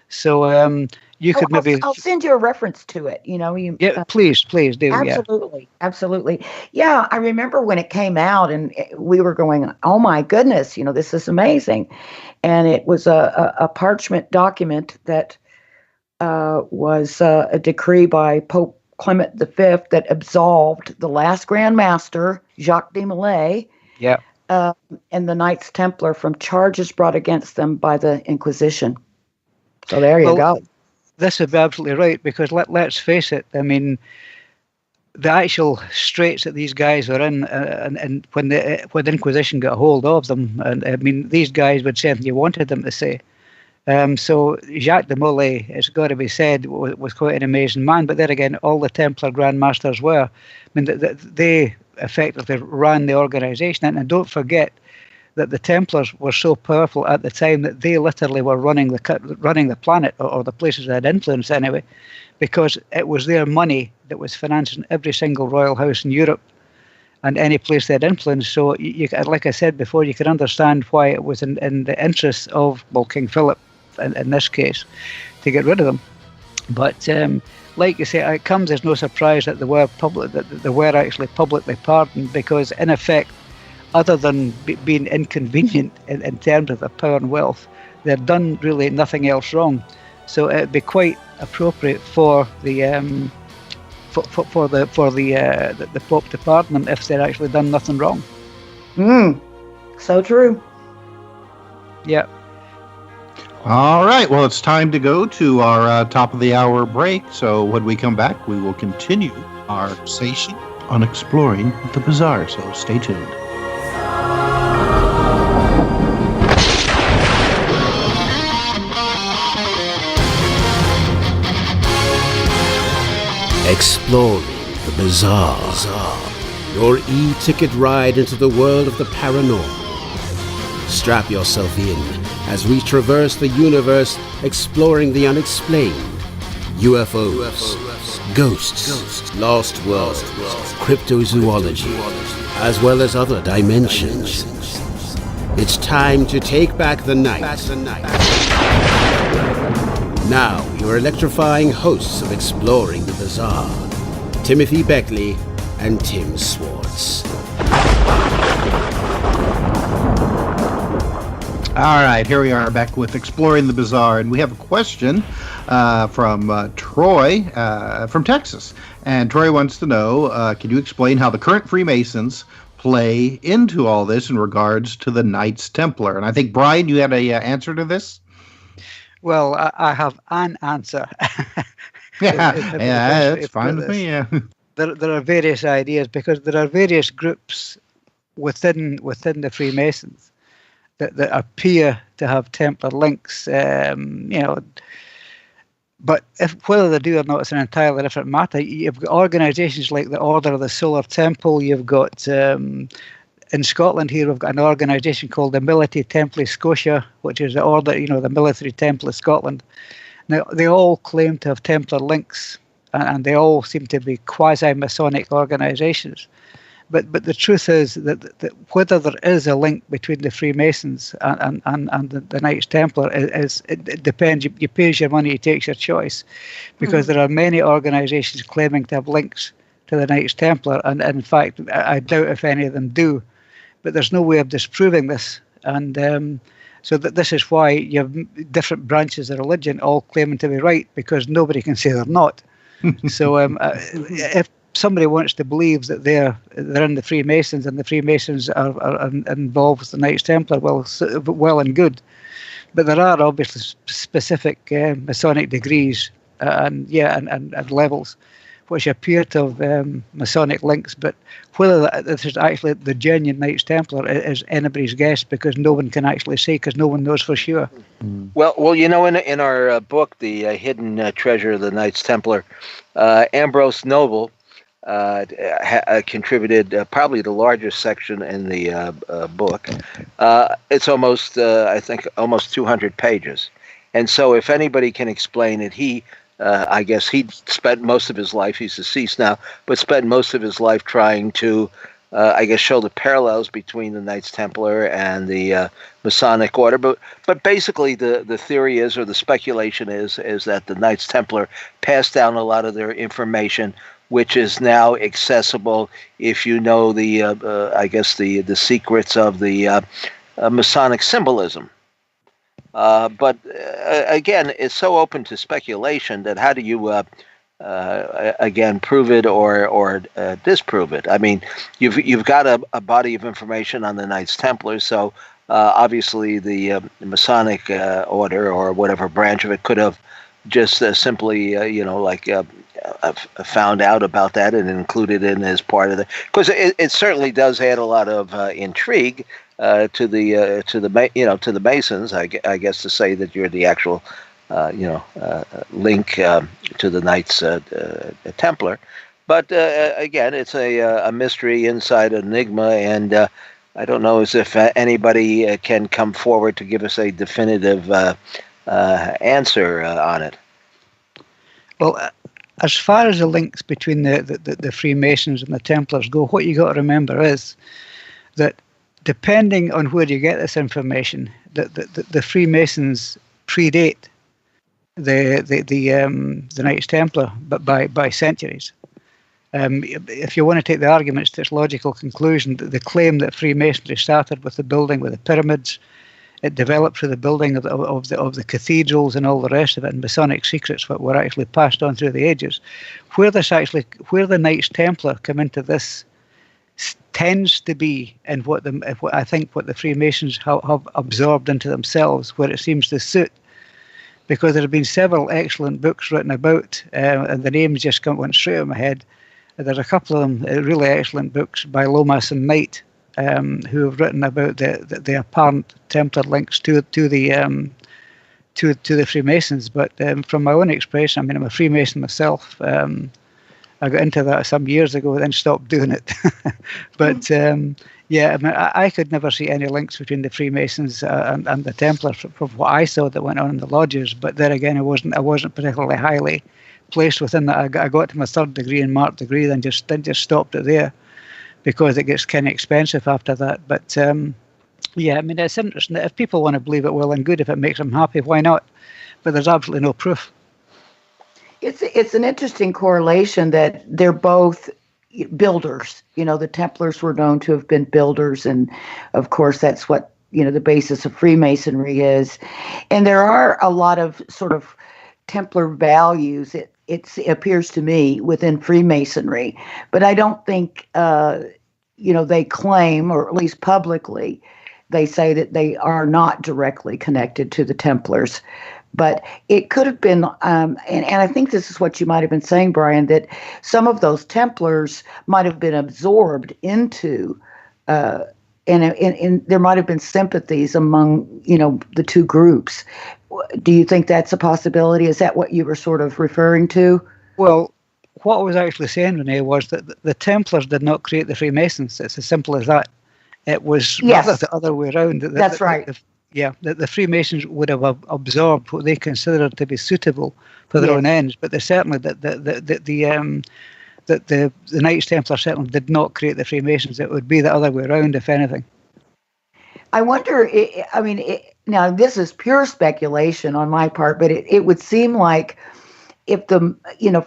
So you could maybe... I'll send you a reference to it. Yeah, please do. Absolutely, absolutely. Yeah, I remember when it came out, and we were going, "Oh my goodness, this is amazing," and it was a parchment document that was a decree by Pope Clement V that absolved the last Grand Master, Jacques de Molay, and the Knights Templar from charges brought against them by the Inquisition. So there you go. This would be absolutely right, because let's face it, I mean, the actual straits that these guys were in, and when the Inquisition got a hold of them, and I mean, these guys would say anything you wanted them to say. So Jacques de Molay, it's got to be said, was quite an amazing man. But there again, all the Templar Grand Masters were. I mean, they effectively ran the organisation. And don't forget that the Templars were so powerful at the time that they literally were running the planet, or the places that had influence anyway, because it was their money that was financing every single royal house in Europe and any place they had influence. So, like I said before, you can understand why it was in the interests of, King Philip, in this case, to get rid of them. But like you say, it comes as no surprise that they were actually publicly pardoned, because in effect, other than being inconvenient in terms of their power and wealth, they'd done really nothing else wrong. So it'd be quite appropriate for the the Pope to pardon them if they'd actually done nothing wrong. So true. Yeah. All right. Well, it's time to go to our top of the hour break. So when we come back, we will continue our conversation on exploring the bizarre. So stay tuned. Exploring the bizarre. Your e-ticket ride into the world of the paranormal. Strap yourself in as we traverse the universe, exploring the unexplained. UFOs, ghosts, lost worlds, cryptozoology, as well as other dimensions. It's time to take back the night. Now, your electrifying hosts of Exploring the Bizarre, Timothy Beckley and Tim Swartz. All right, here we are back with Exploring the Bizarre, and we have a question from Troy from Texas. And Troy wants to know, can you explain how the current Freemasons play into all this in regards to the Knights Templar? And I think, Brian, you had an answer to this? Well, I have an answer. That's fine with me. Yeah. There are various ideas, because there are various groups within the Freemasons that appear to have Templar links. But whether they do or not is an entirely different matter. You've got organisations like the Order of the Solar Temple. You've got in Scotland here, we've got an organisation called the Military Temple of Scotia, which is the order, the Military Temple of Scotland. Now, they all claim to have Templar links, and they all seem to be quasi-Masonic organisations. But the truth is that whether there is a link between the Freemasons and the Knights Templar, it depends. You pay your money, you take your choice, because there are many organisations claiming to have links to the Knights Templar, and in fact, I doubt if any of them do. But there's no way of disproving this, and so this is why you have different branches of religion all claiming to be right, because nobody can say they're not. So somebody wants to believe that they're in the Freemasons and the Freemasons are involved with the Knights Templar, well and good. But there are obviously specific Masonic degrees and levels which appear to have Masonic links, but whether this is actually the genuine Knights Templar is anybody's guess, because no one can actually say, because no one knows for sure. Well, in our book, The Hidden Treasure of the Knights Templar, Ambrose Noble contributed probably the largest section in the book. It's almost, I think, almost 200 pages. And so if anybody can explain it, I guess he spent most of his life, he's deceased now, but spent most of his life trying to, show the parallels between the Knights Templar and the Masonic order. But basically the theory is, or the speculation is that the Knights Templar passed down a lot of their information, which is now accessible if you know the secrets of the Masonic symbolism. But again, it's so open to speculation that how do you, again, prove it or disprove it? I mean, you've got a body of information on the Knights Templars, so obviously the Masonic order or whatever branch of it could have just simply, found out about that and included it as part of the. Because it certainly does add a lot of intrigue. To the Masons, I guess, to say that you're the actual, link to the Knights Templar. But again, it's a mystery inside enigma, and I don't know as if anybody can come forward to give us a definitive answer on it. Well, as far as the links between the Freemasons and the Templars go, what you got to remember is that, depending on where you get this information, the Freemasons predate the Knights Templar, but by centuries. If you want to take the arguments to its logical conclusion, the claim that Freemasonry started with the building with the pyramids, it developed through the building of the cathedrals and all the rest of it, and Masonic secrets that were actually passed on through the ages. Where the Knights Templar come into this tends to be in what I think the Freemasons have absorbed into themselves, where it seems to suit, because there have been several excellent books written about, and the names just went straight out of my head. There's a couple of them really excellent books by Lomas and Knight, who have written about the apparent Templar links to the Freemasons. But from my own experience, I mean, I'm a Freemason myself. I got into that some years ago, then stopped doing it. But I mean, I could never see any links between the Freemasons and the Templars from what I saw that went on in the lodges. But there again, I wasn't particularly highly placed within that. I got to my third degree and marked degree, then just stopped it there, because it gets kind of expensive after that. But I mean, it's interesting that if people want to believe it, well and good. If it makes them happy, why not? But there's absolutely no proof. It's an interesting correlation that they're both builders. The Templars were known to have been builders, and of course that's what the basis of Freemasonry is. And there are a lot of sort of Templar values. It appears to me within Freemasonry, but I don't think they claim, or at least publicly, they say that they are not directly connected to the Templars. But it could have been, and I think this is what you might have been saying, Brian, that some of those Templars might have been absorbed into, and there might have been sympathies among, the two groups. Do you think that's a possibility? Is that what you were sort of referring to? Well, what I was actually saying, Renee, was that the Templars did not create the Freemasons. It's as simple as that. It was rather the other way around. That's right. The Freemasons would have absorbed what they considered to be suitable for their own ends, but they certainly the Knights Templar certainly did not create the Freemasons. It would be the other way around, if anything. I wonder. Now this is pure speculation on my part, but it would seem like if the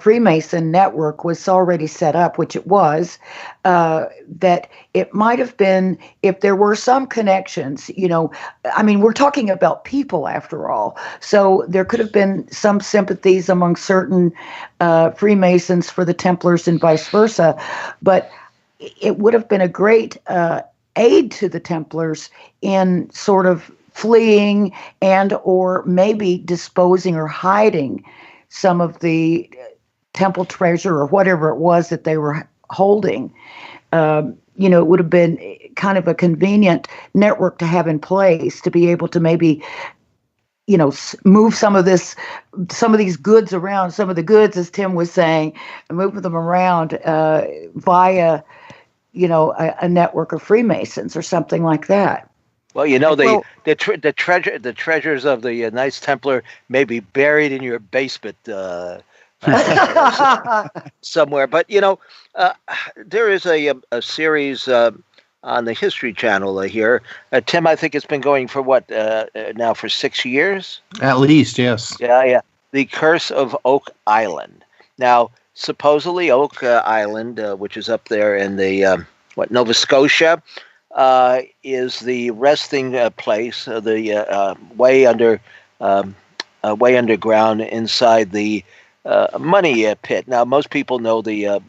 Freemason network was already set up, which it was, that it might have been, if there were some connections, we're talking about people after all, so there could have been some sympathies among certain Freemasons for the Templars and vice versa, but it would have been a great aid to the Templars in sort of fleeing and or maybe disposing or hiding some of the temple treasure or whatever it was that they were holding. It would have been kind of a convenient network to have in place to be able to maybe, move some of these goods around, some of the goods, as Tim was saying, and move them around via, a network of Freemasons or something like that. Well, the treasures of the Knights Templar may be buried in your basement somewhere. But there is a series on the History Channel here. Tim, I think it's been going for now for 6 years? At least, yes. Yeah. The Curse of Oak Island. Now, supposedly Oak Island, which is up there in the Nova Scotia, is the resting place, the way underground inside the money pit. Now, most people know the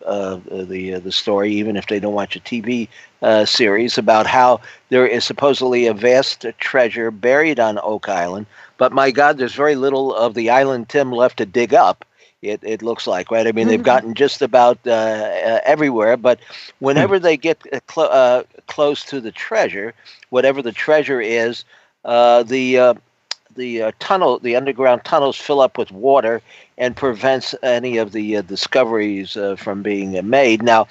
story, even if they don't watch a TV series, about how there is supposedly a vast treasure buried on Oak Island. But my God, there's very little of the island, Tim, left to dig up. It looks like, right? I mean, they've gotten just about everywhere, but whenever they get close to the treasure, whatever the treasure is, the underground tunnels fill up with water and prevents any of the discoveries from being made. Now,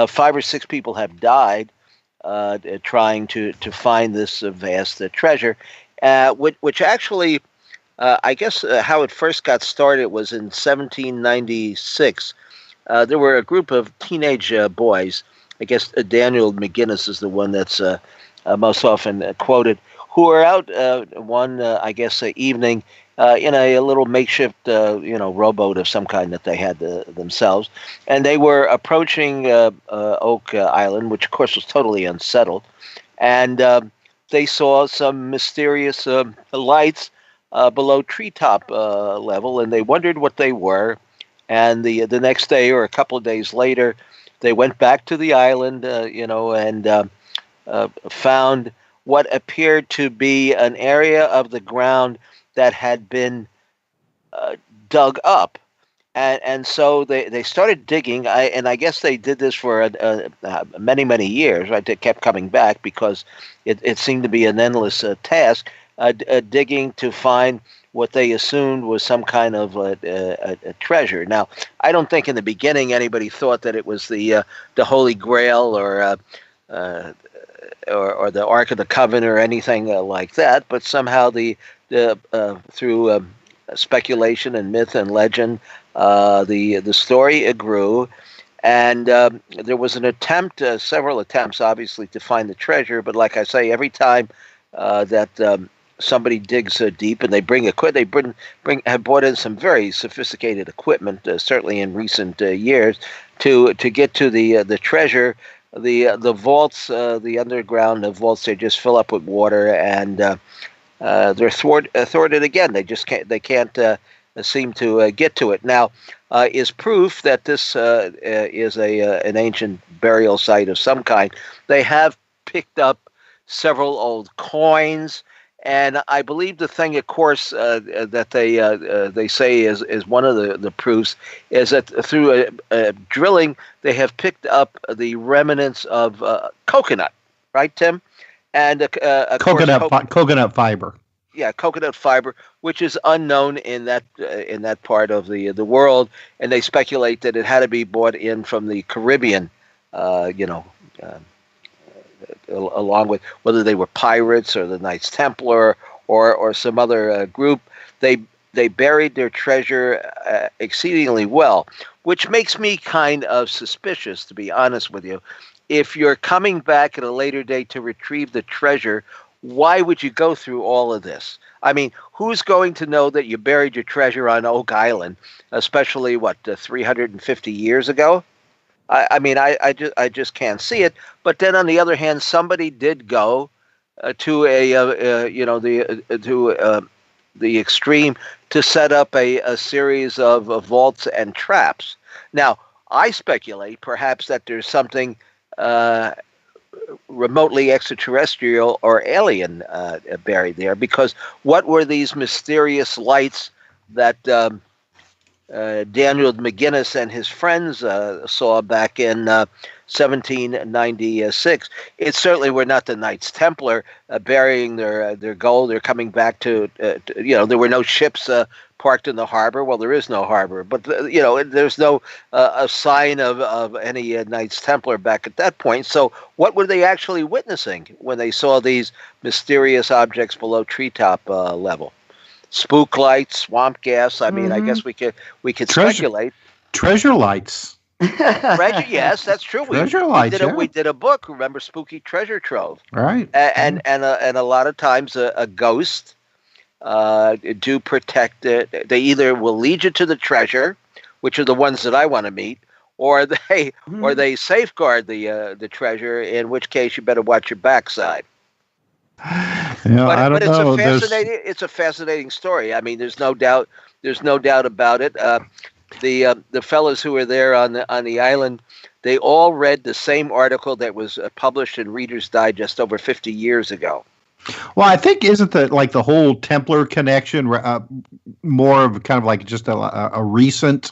5 or 6 people have died trying to find this vast treasure, which actually. I guess how it first got started was in 1796. There were a group of teenage boys. I guess Daniel McGinnis is the one that's most often quoted, who were out one, evening in a little makeshift, rowboat of some kind that they had themselves. And they were approaching Oak Island, which, of course, was totally unsettled. And they saw some mysterious lights below treetop level, and they wondered what they were. And the next day or a couple of days later, they went back to the island, and found what appeared to be an area of the ground that had been dug up. And so they started digging, and I guess they did this for many, many years, right? They kept coming back because it seemed to be an endless task. Digging to find what they assumed was some kind of a treasure. Now, I don't think in the beginning anybody thought that it was the Holy Grail or the Ark of the Covenant or anything like that. But somehow through speculation and myth and legend, the story grew, and there was an attempt, several attempts, obviously, to find the treasure. But like I say, every time that somebody digs deep, and they have brought in some very sophisticated equipment, certainly in recent years, to get to the treasure. The vaults, the underground vaults, they just fill up with water, and they're thwarted again. They just can't seem to get to it. Now, is proof that this is an ancient burial site of some kind. They have picked up several old coins. And I believe the thing, of course, that they say is one of the proofs is that through drilling, they have picked up the remnants of coconut, right, Tim? And coconut fiber. Yeah, coconut fiber, which is unknown in that part of the world, and they speculate that it had to be brought in from the Caribbean, along with whether they were pirates or the Knights Templar or some other group. They buried their treasure exceedingly well, which makes me kind of suspicious, to be honest with you. If you're coming back at a later date to retrieve the treasure, why would you go through all of this? I mean, who's going to know that you buried your treasure on Oak Island, especially 350 years ago? I just can't see it. But then on the other hand, somebody did go to the extreme to set up a series of vaults and traps. Now, I speculate perhaps that there's something remotely extraterrestrial or alien buried there, because what were these mysterious lights that Daniel McGinnis and his friends saw back in 1796? It certainly were not the Knights Templar burying their gold. They're coming back to there were no ships parked in the harbor. Well, there is no harbor, but there's no a sign of any Knights Templar back at that point. So what were they actually witnessing when they saw these mysterious objects below treetop level? Spook lights, swamp gas. I mean, I guess we could speculate. Treasure lights. Treasure, yes, that's true. Treasure lights. We did a book. Remember, Spooky Treasure Trove. Right. And a lot of times a ghost do protect it. They either will lead you to the treasure, which are the ones that I want to meet, or they safeguard the treasure. In which case, you better watch your backside. But it's a fascinating story. I mean, there's no doubt about it. The fellows who were there on the island, they all read the same article that was published in Reader's Digest over 50 years ago. Well, I think isn't the whole Templar connection more of kind of like just a recent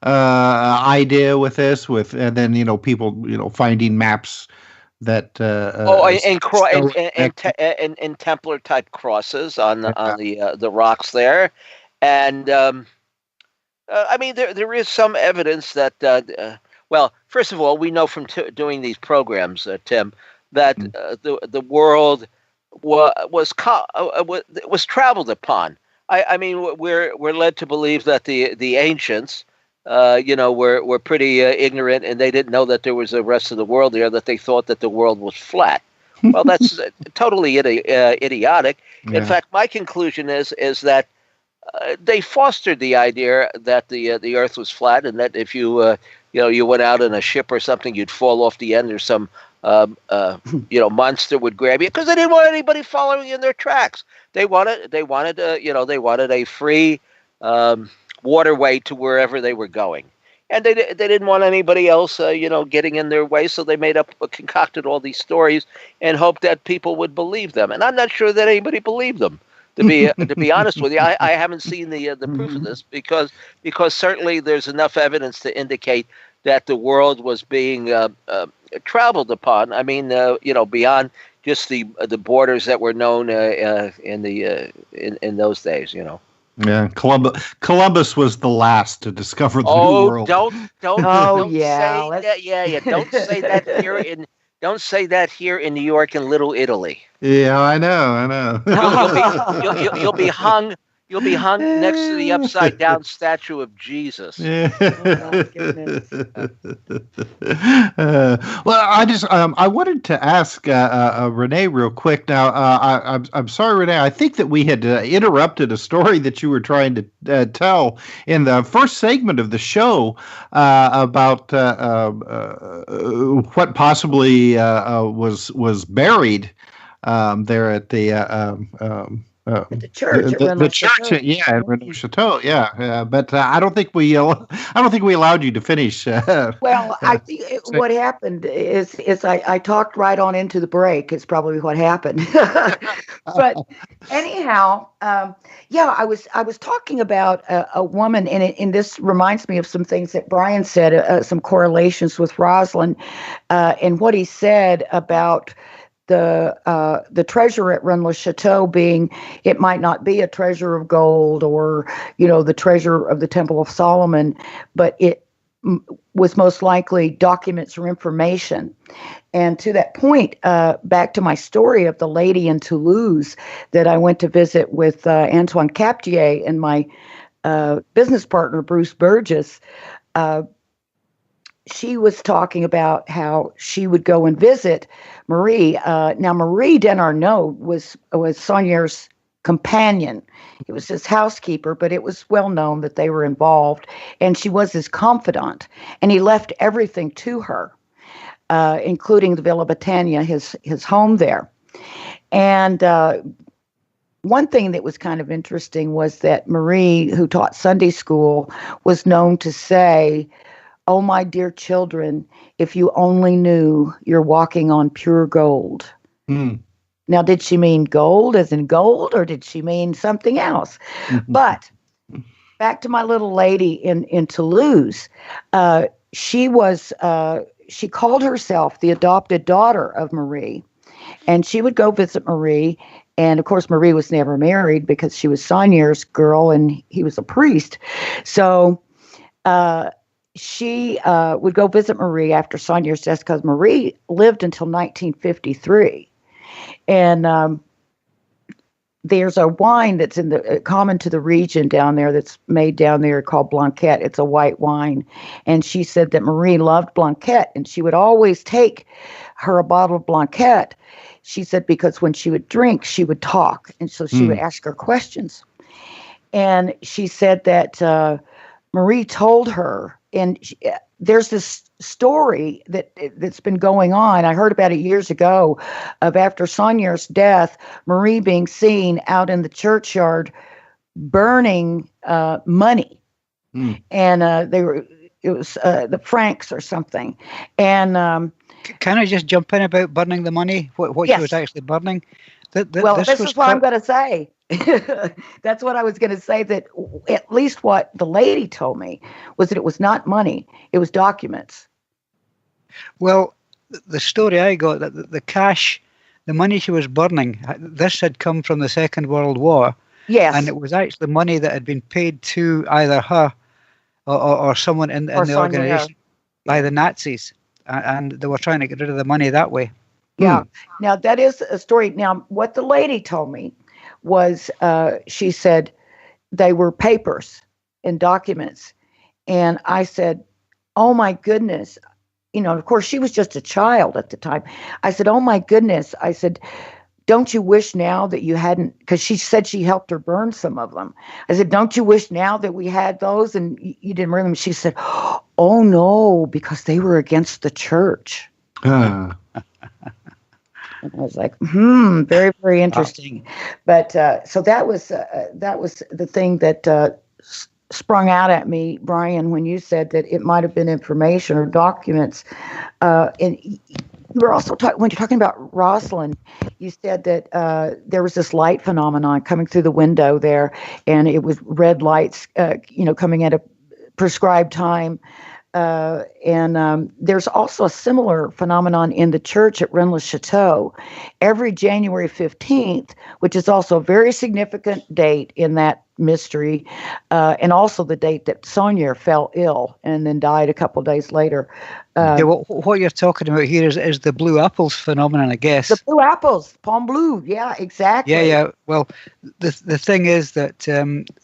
idea with this, and then people finding maps that and Templar type crosses on the rocks there, and I mean there is some evidence that well, first of all, we know from doing these programs, Tim, that the world was traveled upon. I mean, we're led to believe that the ancients were pretty ignorant, and they didn't know that there was a rest of the world there, that they thought that the world was flat. Well, that's totally idiotic. Yeah. In fact, my conclusion is that they fostered the idea that the earth was flat, and that if you went out in a ship or something, you'd fall off the end, or some monster would grab you, because they didn't want anybody following in their tracks. They wanted a free waterway to wherever they were going, and they didn't want anybody else getting in their way, so they concocted all these stories and hoped that people would believe them. And I'm not sure that anybody believed them, to be honest with you. I haven't seen the proof of this, because certainly there's enough evidence to indicate that the world was being traveled upon. I mean, beyond just the borders that were known in those days. Yeah, Columbus was the last to discover the New World. Don't say that. Yeah. Don't say that here in New York and Little Italy. Yeah, I know. You'll be hung. You'll be hung next to the upside down statue of Jesus. Yeah. Oh, goodness. Well, I wanted to ask Renee real quick. Now, I'm sorry, Renee. I think that we had interrupted a story that you were trying to tell in the first segment of the show about what possibly was buried there at the. At the church, the church, at Rennes le Chateau, but I don't think we allowed you to finish. Well, I think what happened is I talked right on into the break. It's probably what happened. But anyhow, I was talking about a woman, and this reminds me of some things that Brian said, some correlations with Rosslyn, and what he said about the treasure at Rennes le Chateau being, it might not be a treasure of gold or the treasure of the Temple of Solomon, but it was most likely documents or information. And to that point, back to my story of the lady in Toulouse that I went to visit with Antoine Captier and my business partner Bruce Burgess. she was talking about how she would go and visit Marie. Now, Marie Denarnaud was Saunier's companion. It was his housekeeper, but it was well known that they were involved, and she was his confidant, and he left everything to her, including the Villa Britannia, his home there. And one thing that was kind of interesting was that Marie, who taught Sunday school, was known to say, "Oh, my dear children, if you only knew you're walking on pure gold." Mm. Now, did she mean gold as in gold, or did she mean something else? But back to my little lady in Toulouse, she called herself the adopted daughter of Marie, and she would go visit Marie. And of course, Marie was never married because she was Saunier's girl and he was a priest. So she would go visit Marie after Saunier's death, because Marie lived until 1953. And there's a wine that's common to the region down there, that's made down there, called Blanquette. It's a white wine. And she said that Marie loved Blanquette, and she would always take her a bottle of Blanquette. She said because when she would drink, she would talk, and so she would ask her questions. And she said that Marie told her, and there's this story that's been going on. I heard about it years ago, of after Saunier's death, Marie being seen out in the churchyard burning money, and it was the francs or something. And can I just jump in about burning the money? What yes. she was actually burning? This is what I'm going to say. That's what I was going to say, that at least what the lady told me was that it was not money, it was documents. Well, the story I got, that the cash, the money she was burning, this had come from the Second World War. Yes. And it was actually money that had been paid to either her or someone in the organization by the Nazis. And they were trying to get rid of the money that way. Yeah. Now, that is a story. Now, what the lady told me was, she said they were papers and documents. And I said, oh, my goodness. You know, of course, she was just a child at the time. I said, oh, my goodness. I said, don't you wish now that you hadn't, because she said she helped her burn some of them. I said, don't you wish now that we had those and you didn't burn them? She said, oh, no, because they were against the church. And I was like, very, very interesting. But so that was the thing that sprung out at me, Brian, when you said that it might have been information or documents. And you were also when you're talking about Rosslyn, you said that there was this light phenomenon coming through the window there, and it was red lights, coming at a prescribed time. And there's also a similar phenomenon in the church at Rennes le Chateau. Every January 15th, which is also a very significant date in that mystery, and also the date that Saunier fell ill and then died a couple of days later. What you're talking about here is the blue apples phenomenon, I guess. The blue apples, Pomme Bleu, yeah, exactly. Yeah. Well, the thing is that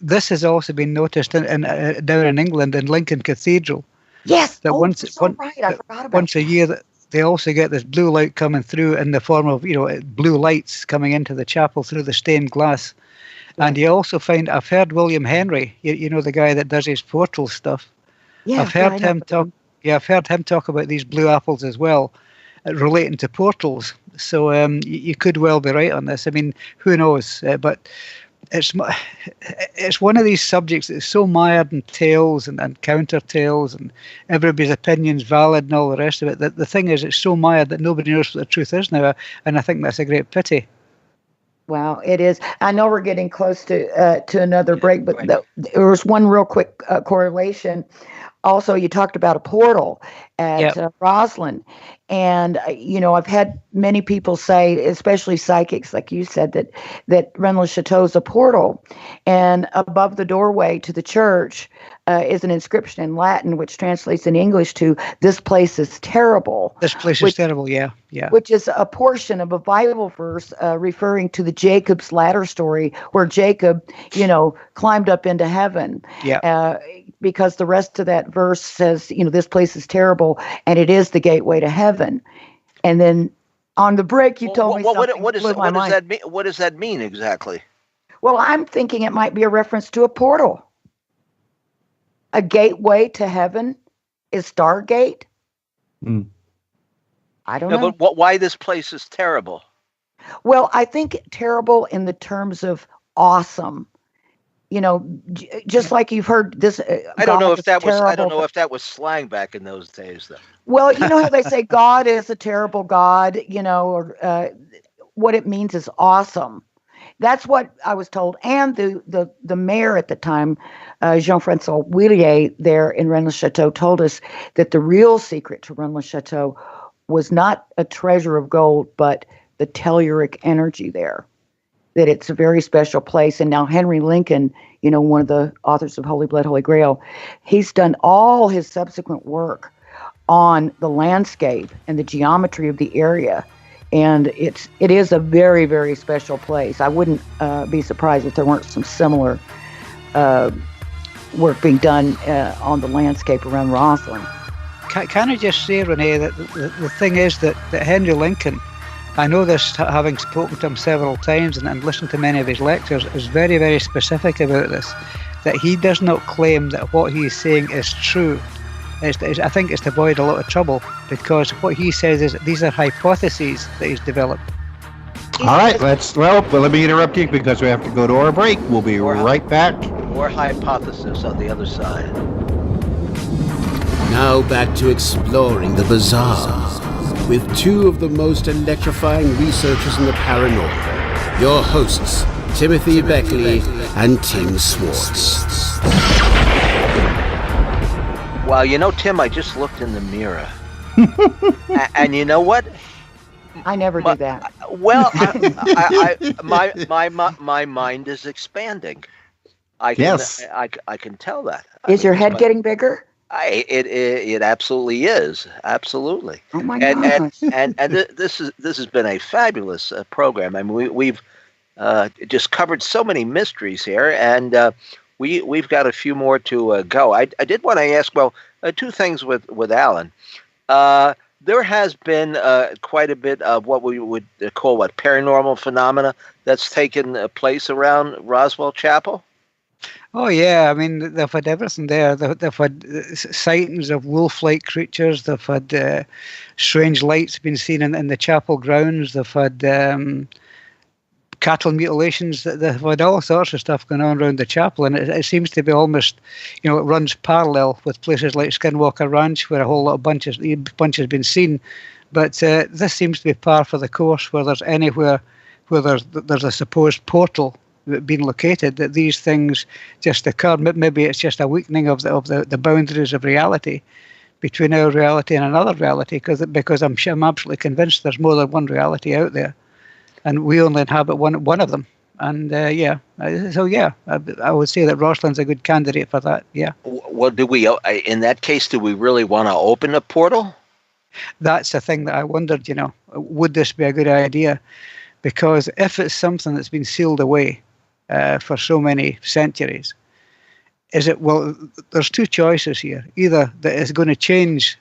this has also been noticed down in England in Lincoln Cathedral. Yes, that right. I forgot about once a year that they also get this blue light coming through in the form of blue lights coming into the chapel through the stained glass. Yeah. And you also find, I've heard William Henry, the guy that does his portal stuff. Yeah, I've heard him talk. Yeah, I've heard him talk about these blue apples as well, relating to portals. So you could well be right on this. I mean, who knows? But it's one of these subjects that's so mired in tales and counter tales, and everybody's opinion's valid and all the rest of it. That the thing is, it's so mired that nobody knows what the truth is now, and I think that's a great pity. Wow, it is. I know we're getting close to another break, but there was one real quick correlation. Also, you talked about a portal at Rosslyn. And, I've had many people say, especially psychics, like you said, that Rennes le Chateau is a portal. And above the doorway to the church is an inscription in Latin, which translates in English to, "This place is terrible." This place is terrible, yeah. Which is a portion of a Bible verse referring to the Jacob's ladder story, where Jacob, climbed up into heaven. Yeah. Because the rest of that verse says, this place is terrible, and it is the gateway to heaven. And then on the break, you told me something that blew my mind. What does that mean exactly? Well, I'm thinking it might be a reference to a portal. A gateway to heaven is Stargate. I don't know. But why this place is terrible? Well, I think terrible in the terms of awesome. Just like you've heard this. I don't know if that was slang back in those days, though. Well, you know how they say God is a terrible God, or what it means is awesome. That's what I was told. And the mayor at the time, Jean-Francois Willier, there in Rennes-le-Château, told us that the real secret to Rennes-le-Château was not a treasure of gold, but the telluric energy there. That it's a very special place. And now Henry Lincoln, one of the authors of Holy Blood, Holy Grail, he's done all his subsequent work on the landscape and the geometry of the area. And it is a very, very special place. I wouldn't be surprised if there weren't some similar work being done on the landscape around Rosslyn. Can I just say, Renee, that the thing is that Henry Lincoln, I know this, having spoken to him several times and listened to many of his lectures, is very, very specific about this, that he does not claim that what he is saying is true. I think it's to avoid a lot of trouble, because what he says is that these are hypotheses that he's developed. All right, let me interrupt you because we have to go to our break. We'll be right back. More hypothesis on the other side. Now back to exploring the bizarre with two of the most electrifying researchers in the paranormal, your hosts, Timothy Beckley and Tim Swartz. Well, Tim, I just looked in the mirror. And you know what? I never do that. Well, my mind is expanding. I can tell that. Is your head getting bigger? It absolutely is. Absolutely. Oh my gosh. And this has been a fabulous program. I mean, we've just covered so many mysteries here, and we've got a few more to go. I did want to ask, two things with Allan. There has been quite a bit of what we would call paranormal phenomena that's taken place around Rosslyn Chapel. Oh yeah, I mean they've had everything there. They've had sightings of wolf-like creatures. They've had strange lights been seen in the chapel grounds. They've had cattle mutilations. They've had all sorts of stuff going on around the chapel, and it seems to be almost, it runs parallel with places like Skinwalker Ranch, where a whole lot of bunches been seen. But this seems to be par for the course, where there's anywhere where there's a supposed portal being located, that these things just occur. Maybe it's just a weakening of the boundaries of reality between our reality and another reality, because I'm absolutely convinced there's more than one reality out there, and we only inhabit one of them. And I would say that Rosslyn's a good candidate for that. Yeah. Well, in that case, do we really want to open a portal? That's the thing that I wondered. Would this be a good idea? Because if it's something that's been sealed away for so many centuries, there's two choices here. Either that it's going to change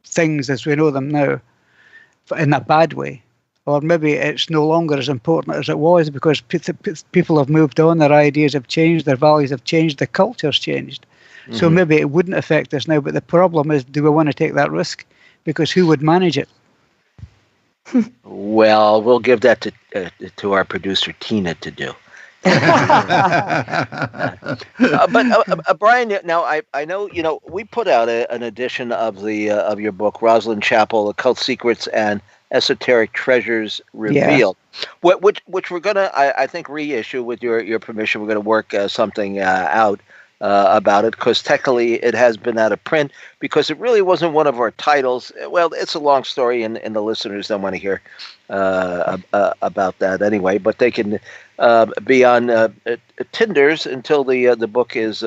things as we know them now in a bad way, or maybe it's no longer as important as it was because people have moved on, their ideas have changed, their values have changed, the culture's changed. Mm-hmm. So maybe it wouldn't affect us now, but the problem is, do we want to take that risk? Because who would manage it? Well, we'll give that to our producer Tina to do. But Brian, now I know we put out an edition of your book, Rosslyn Chapel: Occult Secrets and Esoteric Treasures Revealed, which we're gonna I think reissue with your permission. We're gonna work something out about it, because technically it has been out of print because it really wasn't one of our titles. Well, it's a long story, and the listeners don't want to hear about that anyway. But they can be on Tinders until the book is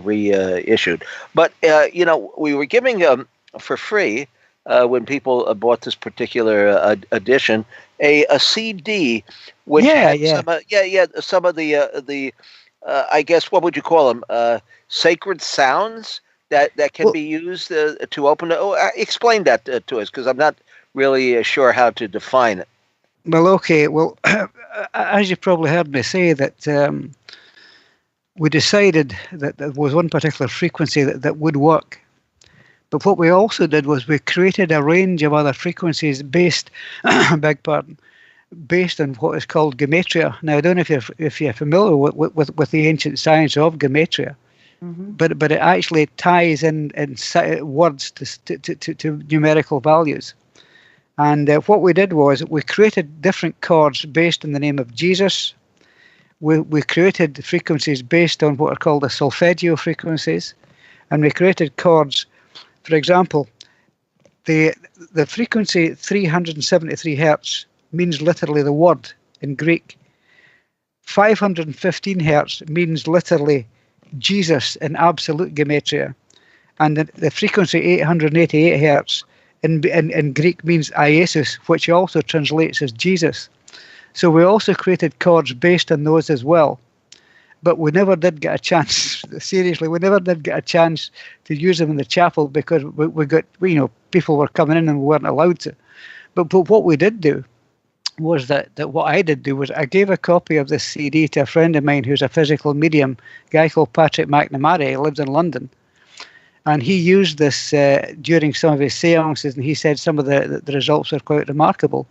reissued. But we were giving for free when people bought this particular edition a CD, which had some of the I guess, what would you call them? Sacred sounds that can be used to open. Explain that to us, because I'm not really sure how to define it. Well, okay. Well, as you probably heard me say, that we decided that there was one particular frequency that would work. But what we also did was we created a range of other frequencies based, beg pardon, based on what is called gematria. Now, I don't know if you're familiar with the ancient science of gematria, but it actually ties in words to numerical values. And what we did was we created different chords based on the name of Jesus. We created frequencies based on what are called the solfeggio frequencies, and we created chords. For example, the frequency 373 hertz means literally the word in Greek. 515 hertz means literally Jesus in absolute gematria, and the frequency 888 hertz in Greek means Iesus, which also translates as Jesus. So we also created chords based on those as well. But we never did get a chance, seriously, we never did get a chance to use them in the chapel because we got, people were coming in and we weren't allowed to. But what we did do was that what I did do was I gave a copy of this CD to a friend of mine who's a physical medium, a guy called Patrick McNamara. He lives in London. And he used this during some of his seances, and he said some of the results were quite remarkable.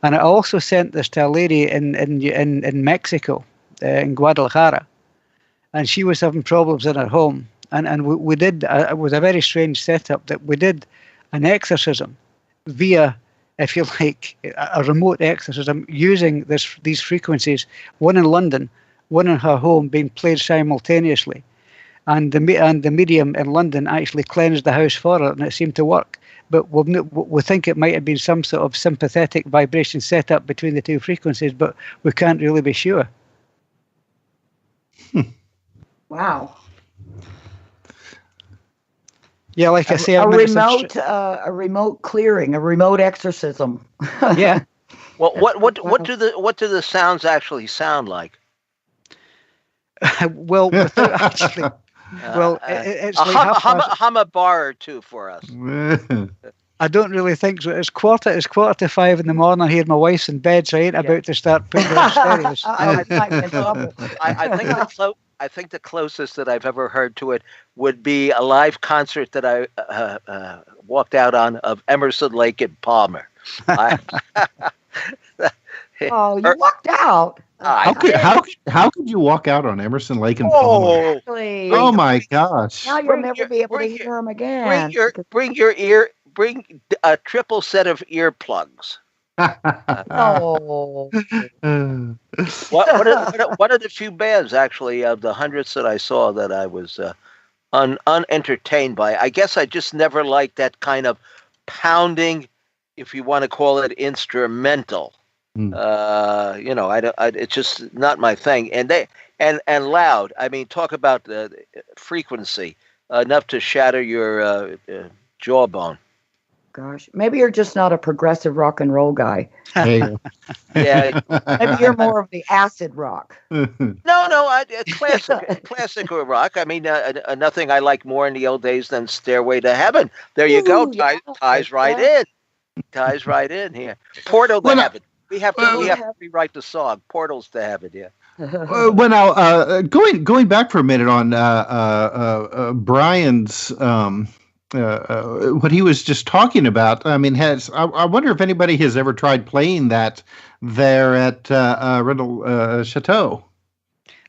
And I also sent this to a lady in Mexico, in Guadalajara, and she was having problems in her home. And we did, it was a very strange setup that we did an exorcism via, if you like, a remote exorcism using these frequencies, one in London, one in her home, being played simultaneously. And the medium in London actually cleansed the house for her, and it seemed to work. But we think it might have been some sort of sympathetic vibration set up between the two frequencies, but we can't really be sure. Wow. Yeah, like I say, a remote clearing, a remote exorcism. Yeah. Well, what do the sounds actually sound like? Well, without actually. Well, it's like hum a bar or two for us. I don't really think so. It's quarter to 5 in the morning. I hear my wife's in bed, so I ain't about to start putting her in stereos. I think the closest that I've ever heard to it would be a live concert that I walked out on of Emerson, Lake and Palmer. You walked out. How could you walk out on Emerson, Lake and Palmer? Oh my gosh! Now you'll never be able to hear them again. Bring a triple set of earplugs. One of the few bands, actually, of the hundreds that I saw that I was unentertained by. I guess I just never liked that kind of pounding, if you want to call it instrumental. It's just not my thing. And loud. I mean, talk about the frequency enough to shatter your jawbone. Gosh, maybe you're just not a progressive rock and roll guy. Hey. Yeah, maybe you're more of the acid rock. No, classic rock. I mean, nothing I like more in the old days than Stairway to Heaven. There you go. Ties right in. Ties right in here. Portal to Heaven. We have to rewrite the song. Portals to Heaven. Yeah. Now, going back for a minute on Brian's what he was just talking about. I mean, I wonder if anybody has ever tried playing that there at Rennes le Chateau.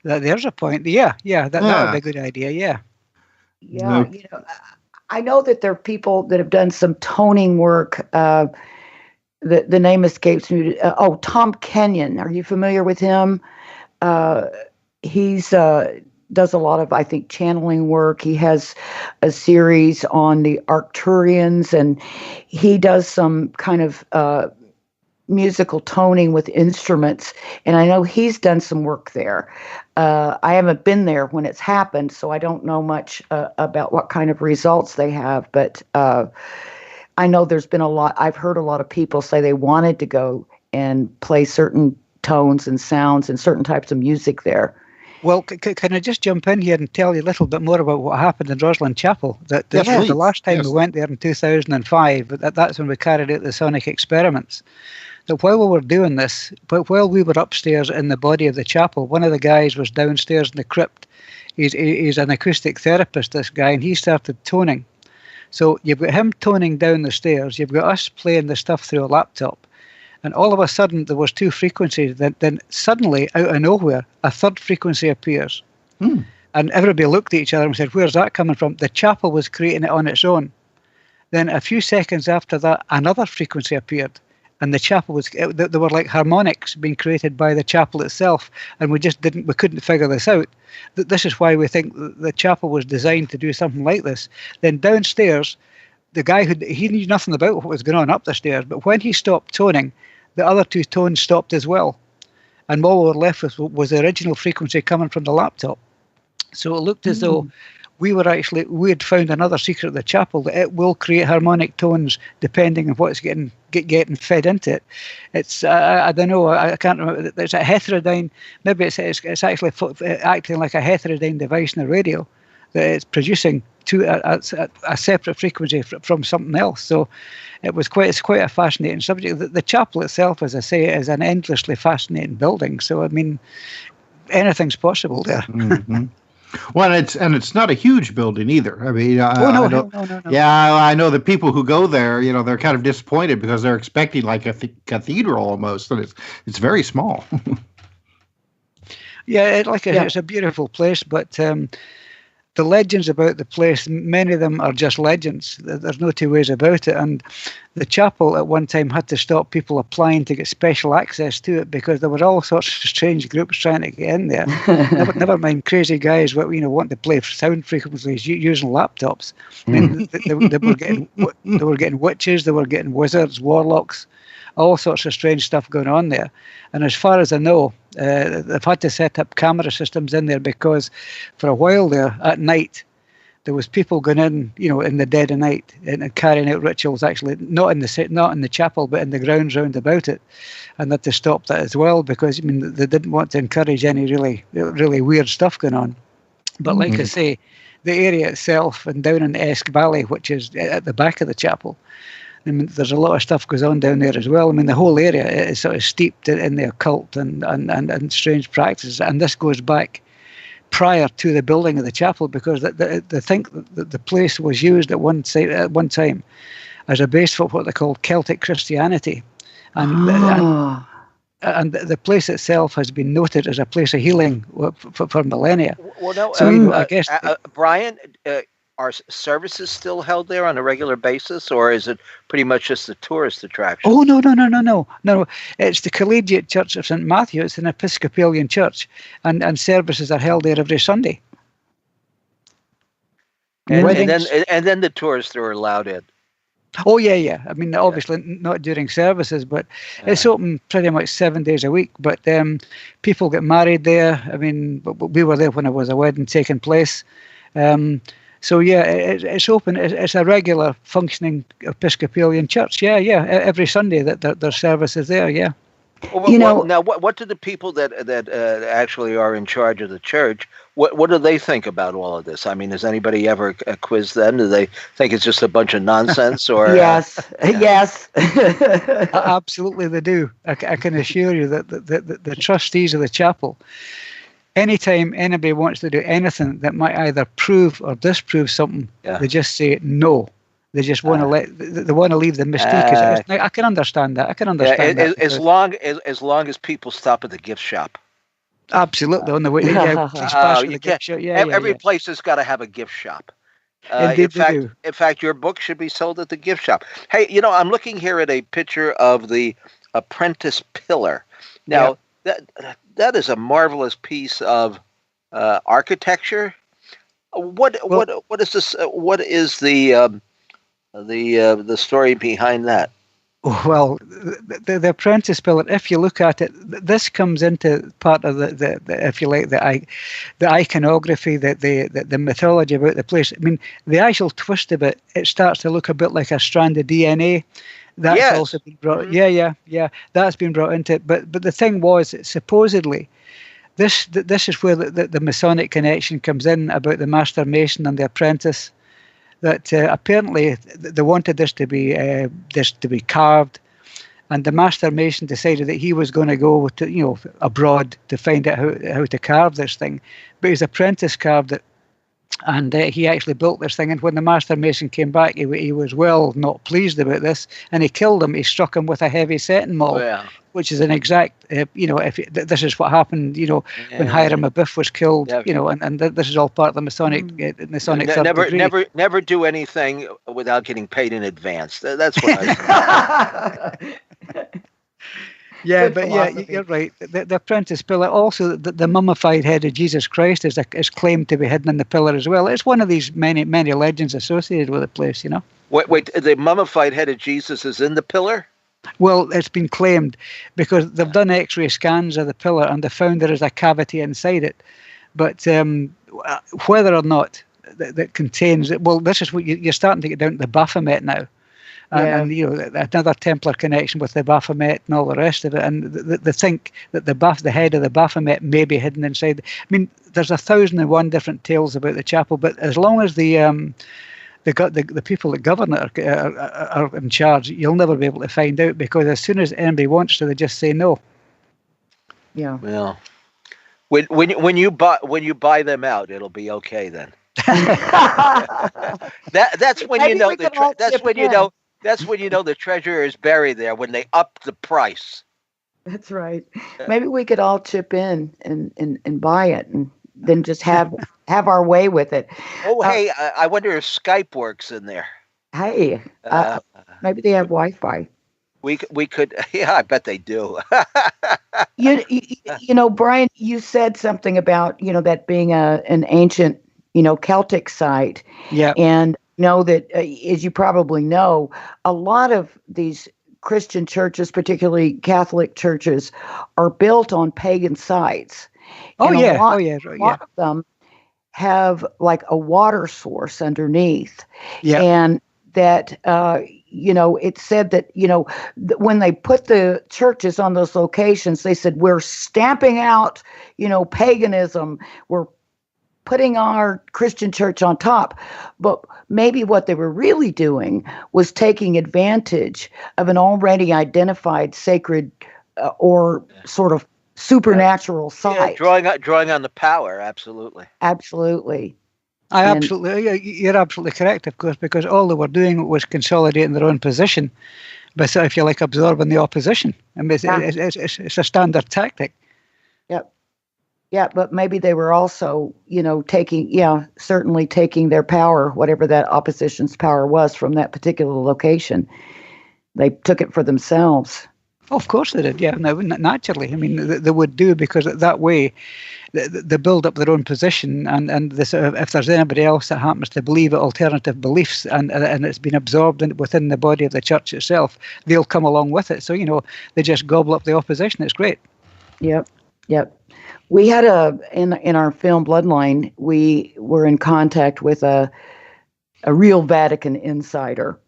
There's a point. Yeah, that would be a good idea. Yeah. Yeah, I know that there are people that have done some toning work. The name escapes me. Tom Kenyon. Are you familiar with him? He's does a lot of, I think, channeling work. He has a series on the Arcturians, and he does some kind of musical toning with instruments. And I know he's done some work there. I haven't been there when it's happened, so I don't know much about what kind of results they have. But I know there's been a lot. I've heard a lot of people say they wanted to go and play certain tones and sounds and certain types of music there. Well, can I just jump in here and tell you a little bit more about what happened in Rosslyn Chapel? Yes, The last time yes. we went there in 2005, but that's when we carried out the sonic experiments. That while we were doing this, but while we were upstairs in the body of the chapel, one of the guys was downstairs in the crypt. He's an acoustic therapist, this guy, and he started toning. So you've got him toning down the stairs, you've got us playing the stuff through a laptop, and all of a sudden there was two frequencies. Then suddenly, out of nowhere, a third frequency appears. And everybody looked at each other and said, where's that coming from? The chapel was creating it on its own. Then a few seconds after that, another frequency appeared. And the chapel there were like harmonics being created by the chapel itself. And we couldn't figure this out. This is why we think the chapel was designed to do something like this. Then downstairs, the guy he knew nothing about what was going on up the stairs, but when he stopped toning, the other two tones stopped as well. And what we were left with was the original frequency coming from the laptop. So it looked as though we had found another secret of the chapel, that it will create harmonic tones depending on what's getting fed into it. It's I don't know, I can't remember. It's a heterodyne. Maybe it's actually acting like a heterodyne device in the radio, that it's producing a separate frequency from something else. So it's quite a fascinating subject. The chapel itself, as I say, is an endlessly fascinating building. So I mean, anything's possible there. Mm-hmm. Well, it's not a huge building either. I mean, no. Yeah, I know the people who go there, they're kind of disappointed because they're expecting like a cathedral almost, and it's very small. Yeah, it's a beautiful place, but the legends about the place, many of them are just legends. There's no two ways about it. And the chapel at one time had to stop people applying to get special access to it because there were all sorts of strange groups trying to get in there. never mind crazy guys wanting to play sound frequencies using laptops. I mean, they were getting witches, they were getting wizards, warlocks, all sorts of strange stuff going on there. And as far as I know, they've had to set up camera systems in there because for a while there at night, there was people going in, in the dead of night and carrying out rituals, actually not in the chapel, but in the grounds round about it. And that to stop that as well, because they didn't want to encourage any really, really weird stuff going on. But like I say, the area itself and down in the Esk Valley, which is at the back of the chapel, I mean, there's a lot of stuff goes on down there as well. I mean, the whole area is sort of steeped in the occult and strange practices. And this goes back prior to the building of the chapel, because they think that the place was used at one time as a base for what they called Celtic Christianity. And the place itself has been noted as a place of healing for millennia. Well, no, so I guess Brian, are services still held there on a regular basis, or is it pretty much just a tourist attraction? Oh, no. It's the Collegiate Church of St. Matthew. It's an Episcopalian church, and services are held there every Sunday. And then the tourists are allowed in. Oh, yeah. I mean, obviously not during services, but it's open pretty much 7 days a week. But people get married there. I mean, we were there when there was a wedding taking place. So yeah, it's open. It's a regular functioning Episcopalian church. Yeah. Every Sunday that there's services there. Yeah. Well, now, what do the people that actually are in charge of the church? What do they think about all of this? I mean, has anybody ever quizzed them? Do they think it's just a bunch of nonsense? Or yes. Absolutely, they do. I can assure you that the trustees of the chapel, anytime anybody wants to do anything that might either prove or disprove something, they just say no. They just want to leave the mystique. I can understand that. That. As long as people stop at the gift shop. Absolutely, on the way. Gift shop. Every place has got to have a gift shop. In fact, your book should be sold at the gift shop. Hey, I'm looking here at a picture of the Apprentice Pillar. Now, that is a marvelous piece of architecture. What is this? What is the story behind that? Well, the Apprentice Pillar, if you look at it, this comes into part of the if you like, the iconography, the mythology about the place. I mean, the actual twist of it, it starts to look a bit like a strand of DNA. That's also been brought. Yeah. That's been brought into it. But the thing was, supposedly, this is where the Masonic connection comes in about the Master Mason and the apprentice. That apparently they wanted this to be carved, and the Master Mason decided that he was going to go to abroad to find out how to carve this thing, but his apprentice carved it, and he actually built this thing. And when the Master Mason came back, he was not pleased about this, and he killed him. He struck him with a heavy setting maul, which is an exact, this is what happened, when Hiram Abiff was killed, and this is all part of the Masonic never do anything without getting paid in advance. That's what I say. Yeah, but you're right. The apprentice pillar, also the mummified head of Jesus Christ is claimed to be hidden in the pillar as well. It's one of these many legends associated with the place, Wait, the mummified head of Jesus is in the pillar? Well, it's been claimed because they've done X-ray scans of the pillar and they found there is a cavity inside it. But whether or not that contains it, well, this is what you're starting to get down to the Baphomet now. And another Templar connection with the Baphomet and all the rest of it, and they think that the head of the Baphomet may be hidden inside. I mean, there's 1,001 different tales about the chapel, but as long as the people that govern it are in charge, you'll never be able to find out, because as soon as anybody wants to, they just say no. Yeah. Well, when you buy them out, it'll be okay then. That's when you know That's when you know the treasure is buried there, when they up the price. That's right. Maybe we could all chip in and buy it, and then just have our way with it. Oh, hey, I wonder if Skype works in there. Hey, maybe they have Wi-Fi. We could, yeah, I bet they do. Brian, you said something about that being an ancient Celtic site. Yeah, and that, as you probably know, a lot of these Christian churches, particularly Catholic churches, are built on pagan sites. A lot of them have like a water source underneath. Yeah. And that, it said that, when they put the churches on those locations, they said, we're stamping out, paganism. We're putting our Christian church on top. But maybe what they were really doing was taking advantage of an already identified sacred or sort of supernatural site. Yeah, drawing on the power, absolutely. Absolutely. You're absolutely correct, of course, because all they were doing was consolidating their own position, but so if you like, absorbing the opposition. I mean, it's a standard tactic. Yep. Yeah, but maybe they were also, certainly taking their power, whatever that opposition's power was, from that particular location. They took it for themselves. Oh, of course they did, yeah. No, naturally. I mean, they would do, because that way they build up their own position, and this, if there's anybody else that happens to believe alternative beliefs and it's been absorbed within the body of the church itself, they'll come along with it. So, they just gobble up the opposition. It's great. Yep. We had in our film Bloodline, we were in contact with a real Vatican insider,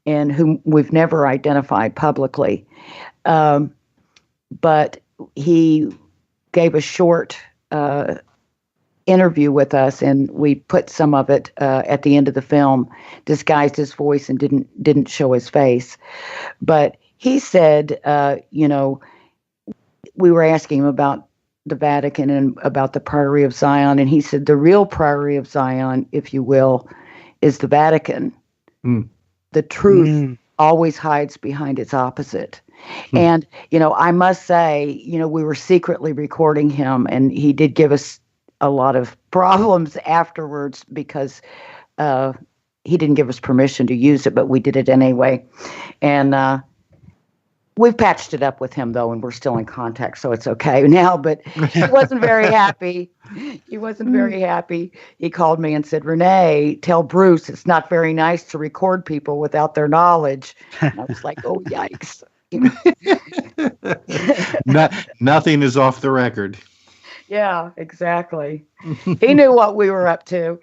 and whom we've never identified publicly. But he gave a short interview with us, and we put some of it at the end of the film, disguised his voice and didn't show his face. But he said, we were asking him about the Vatican and about the Priory of Zion, and he said the real Priory of Zion, if you will, is the Vatican. The truth always hides behind its opposite. And, I must say, we were secretly recording him, and he did give us a lot of problems afterwards, because he didn't give us permission to use it, but we did it anyway. And we've patched it up with him, though, and we're still in contact, so it's okay now. But he wasn't very happy. He called me and said, "Renee, tell Bruce it's not very nice to record people without their knowledge." And I was like, "Oh, yikes." Nothing is off the record. Yeah, exactly. He knew what we were up to.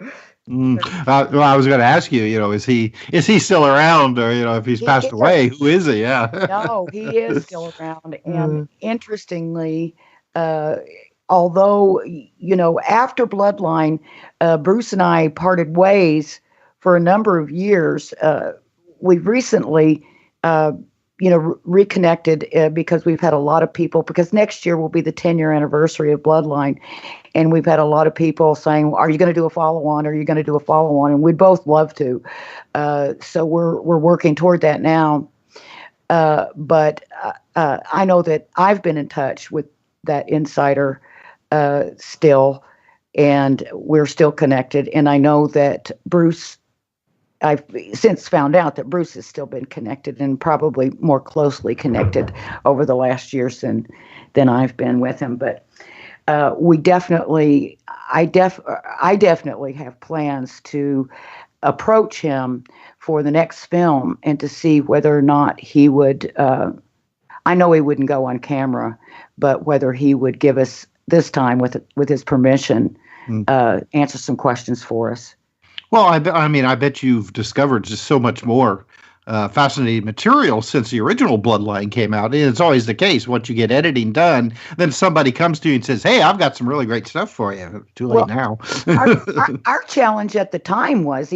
Well, I was going to ask you, is he still around, or if he's passed away, who is he? Yeah. No, he is still around, and interestingly, although, after Bloodline, Bruce and I parted ways for a number of years. We've recently, reconnected because we've had a lot of people, because next year will be the 10-year anniversary of Bloodline. And we've had a lot of people saying, are you going to do a follow-on? Are you going to do a follow-on? And we'd both love to. So we're working toward that now. But I know that I've been in touch with that insider still, and we're still connected. And I know that Bruce, I've since found out that Bruce has still been connected, and probably more closely connected over the last years than I've been with him. But I definitely have plans to approach him for the next film and to see whether or not he would, I know he wouldn't go on camera, but whether he would give us this time with his permission, answer some questions for us. Well, I bet you've discovered just so much more fascinating material since the original Bloodline came out. And it's always the case. Once you get editing done, then somebody comes to you and says, hey, I've got some really great stuff for you. Too late now. our challenge at the time was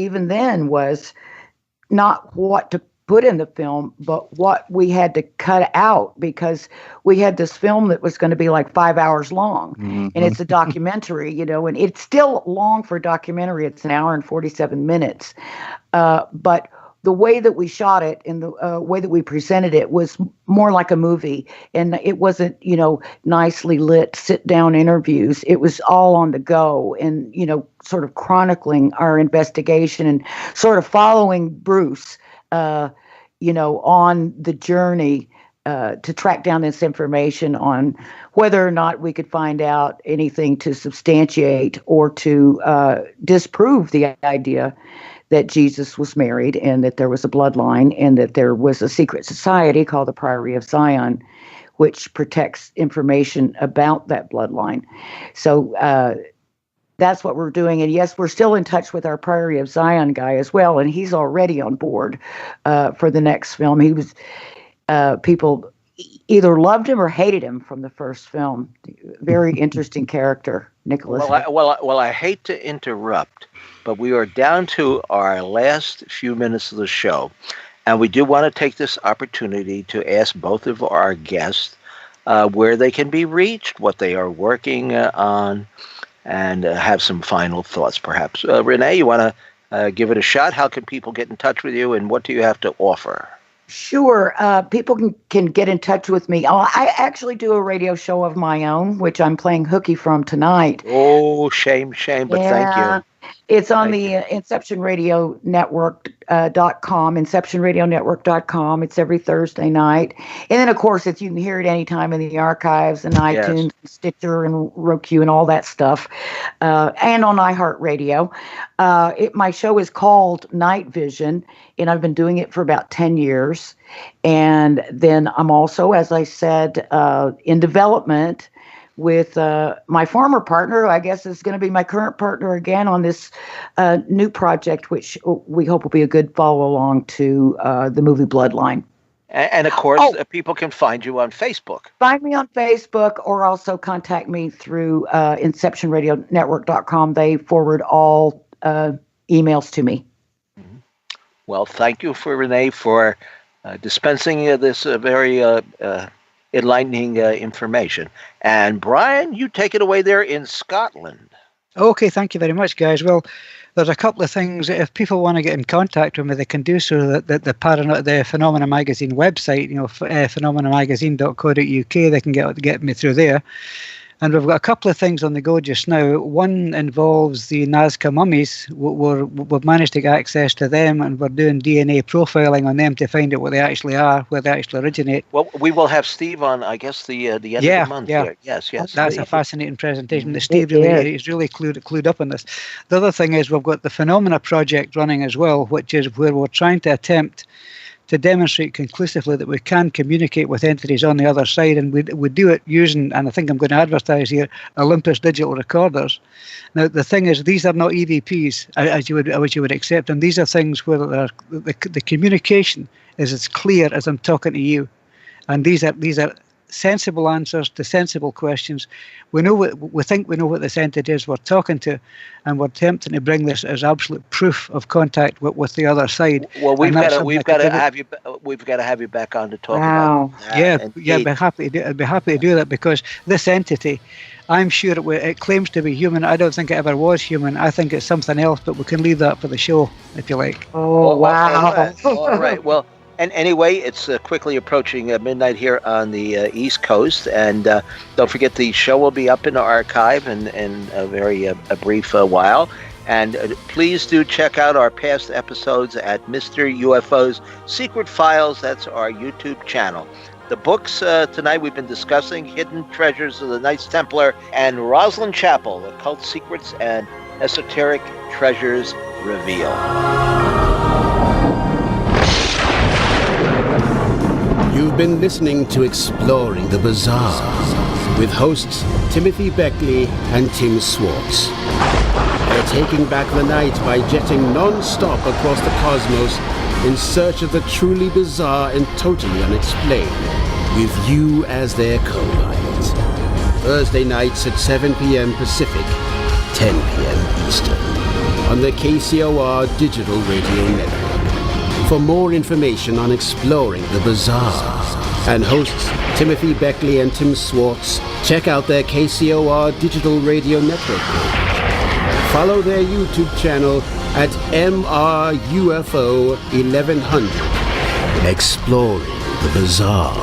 not what to put in the film, but what we had to cut out, because we had this film that was going to be like 5 hours long, and it's a documentary, and it's still long for a documentary. It's an hour and 47 minutes. But the way that we shot it and the way that we presented it was more like a movie, and it wasn't, nicely lit sit-down interviews. It was all on the go, and, sort of chronicling our investigation and sort of following Bruce, on the journey to track down this information on whether or not we could find out anything to substantiate or to disprove the idea that Jesus was married and that there was a bloodline and that there was a secret society called the Priory of Zion, which protects information about that bloodline. So that's what we're doing. And yes, we're still in touch with our Priory of Zion guy as well, and he's already on board for the next film. He was people either loved him or hated him from the first film. Very interesting character, Nicholas. Well, I hate to interrupt, but we are down to our last few minutes of the show, and we do want to take this opportunity to ask both of our guests where they can be reached, what they are working on, and have some final thoughts, perhaps. Renee, you want to give it a shot? How can people get in touch with you, and what do you have to offer? Sure. People can get in touch with me. I actually do a radio show of my own, which I'm playing hooky from tonight. Oh, shame, but thank you. It's on the InceptionRadioNetwork.com, InceptionRadioNetwork.com. It's every Thursday night. And then, of course, you can hear it anytime in the archives and iTunes, and Stitcher and Roku and all that stuff, and on iHeartRadio. My show is called Night Vision, and I've been doing it for about 10 years. And then I'm also, as I said, in development with my former partner, who I guess is going to be my current partner again on this new project, which we hope will be a good follow-along to the movie Bloodline. And of course, people can find you on Facebook. Find me on Facebook, or also contact me through InceptionRadioNetwork.com. They forward all emails to me. Mm-hmm. Well, thank you, Renee, for dispensing this very enlightening information. And Brian, you take it away there in Scotland. Okay, thank you very much, guys. Well, there's a couple of things. If people want to get in contact with me, they can do so. That the Phenomena Magazine website, phenomenamagazine.co.uk, they can get me through there. And we've got a couple of things on the go just now. One involves the Nazca mummies. We've managed to get access to them, and we're doing DNA profiling on them to find out what they actually are, where they actually originate. Well, we will have Steve on, I guess, the end of the month. Yeah. Here. Yes. That's a fascinating presentation. Steve is really clued up on this. The other thing is we've got the Phenomena Project running as well, which is where we're trying to attempt to demonstrate conclusively that we can communicate with entities on the other side, and we do it using, and I think I'm going to advertise here, Olympus digital recorders. Now, the thing is, these are not EVPs as you would accept them. These are things where the communication is as clear as I'm talking to you, and these are sensible answers to sensible questions. We think we know what this entity is we're talking to, and we're attempting to bring this as absolute proof of contact with the other side. Well, we've got to have you back on to talk about that. Yeah, I'd be happy to do that, because this entity, I'm sure it claims to be human. I don't think it ever was human. I think it's something else, but we can leave that for the show, if you like. Oh, wow. All right. Well, and anyway, it's quickly approaching midnight here on the East Coast, and don't forget the show will be up in the archive in a very brief while. And please do check out our past episodes at Mr. UFO's Secret Files. That's our YouTube channel. The books tonight we've been discussing: Hidden Treasures of the Knights Templar and Rosslyn Chapel, Occult Secrets and Esoteric Treasures Revealed. You've been listening to Exploring the Bizarre with hosts Timothy Beckley and Tim Swartz. They're taking back the night by jetting non-stop across the cosmos in search of the truly bizarre and totally unexplained, with you as their co-pilot. Thursday nights at 7 p.m. Pacific, 10 p.m. Eastern, on the KCOR Digital Radio Network. For more information on Exploring the Bizarre and hosts Timothy Beckley and Tim Swartz, check out their KCOR Digital Radio Network page. Follow their YouTube channel at MRUFO 1100. Exploring the Bizarre.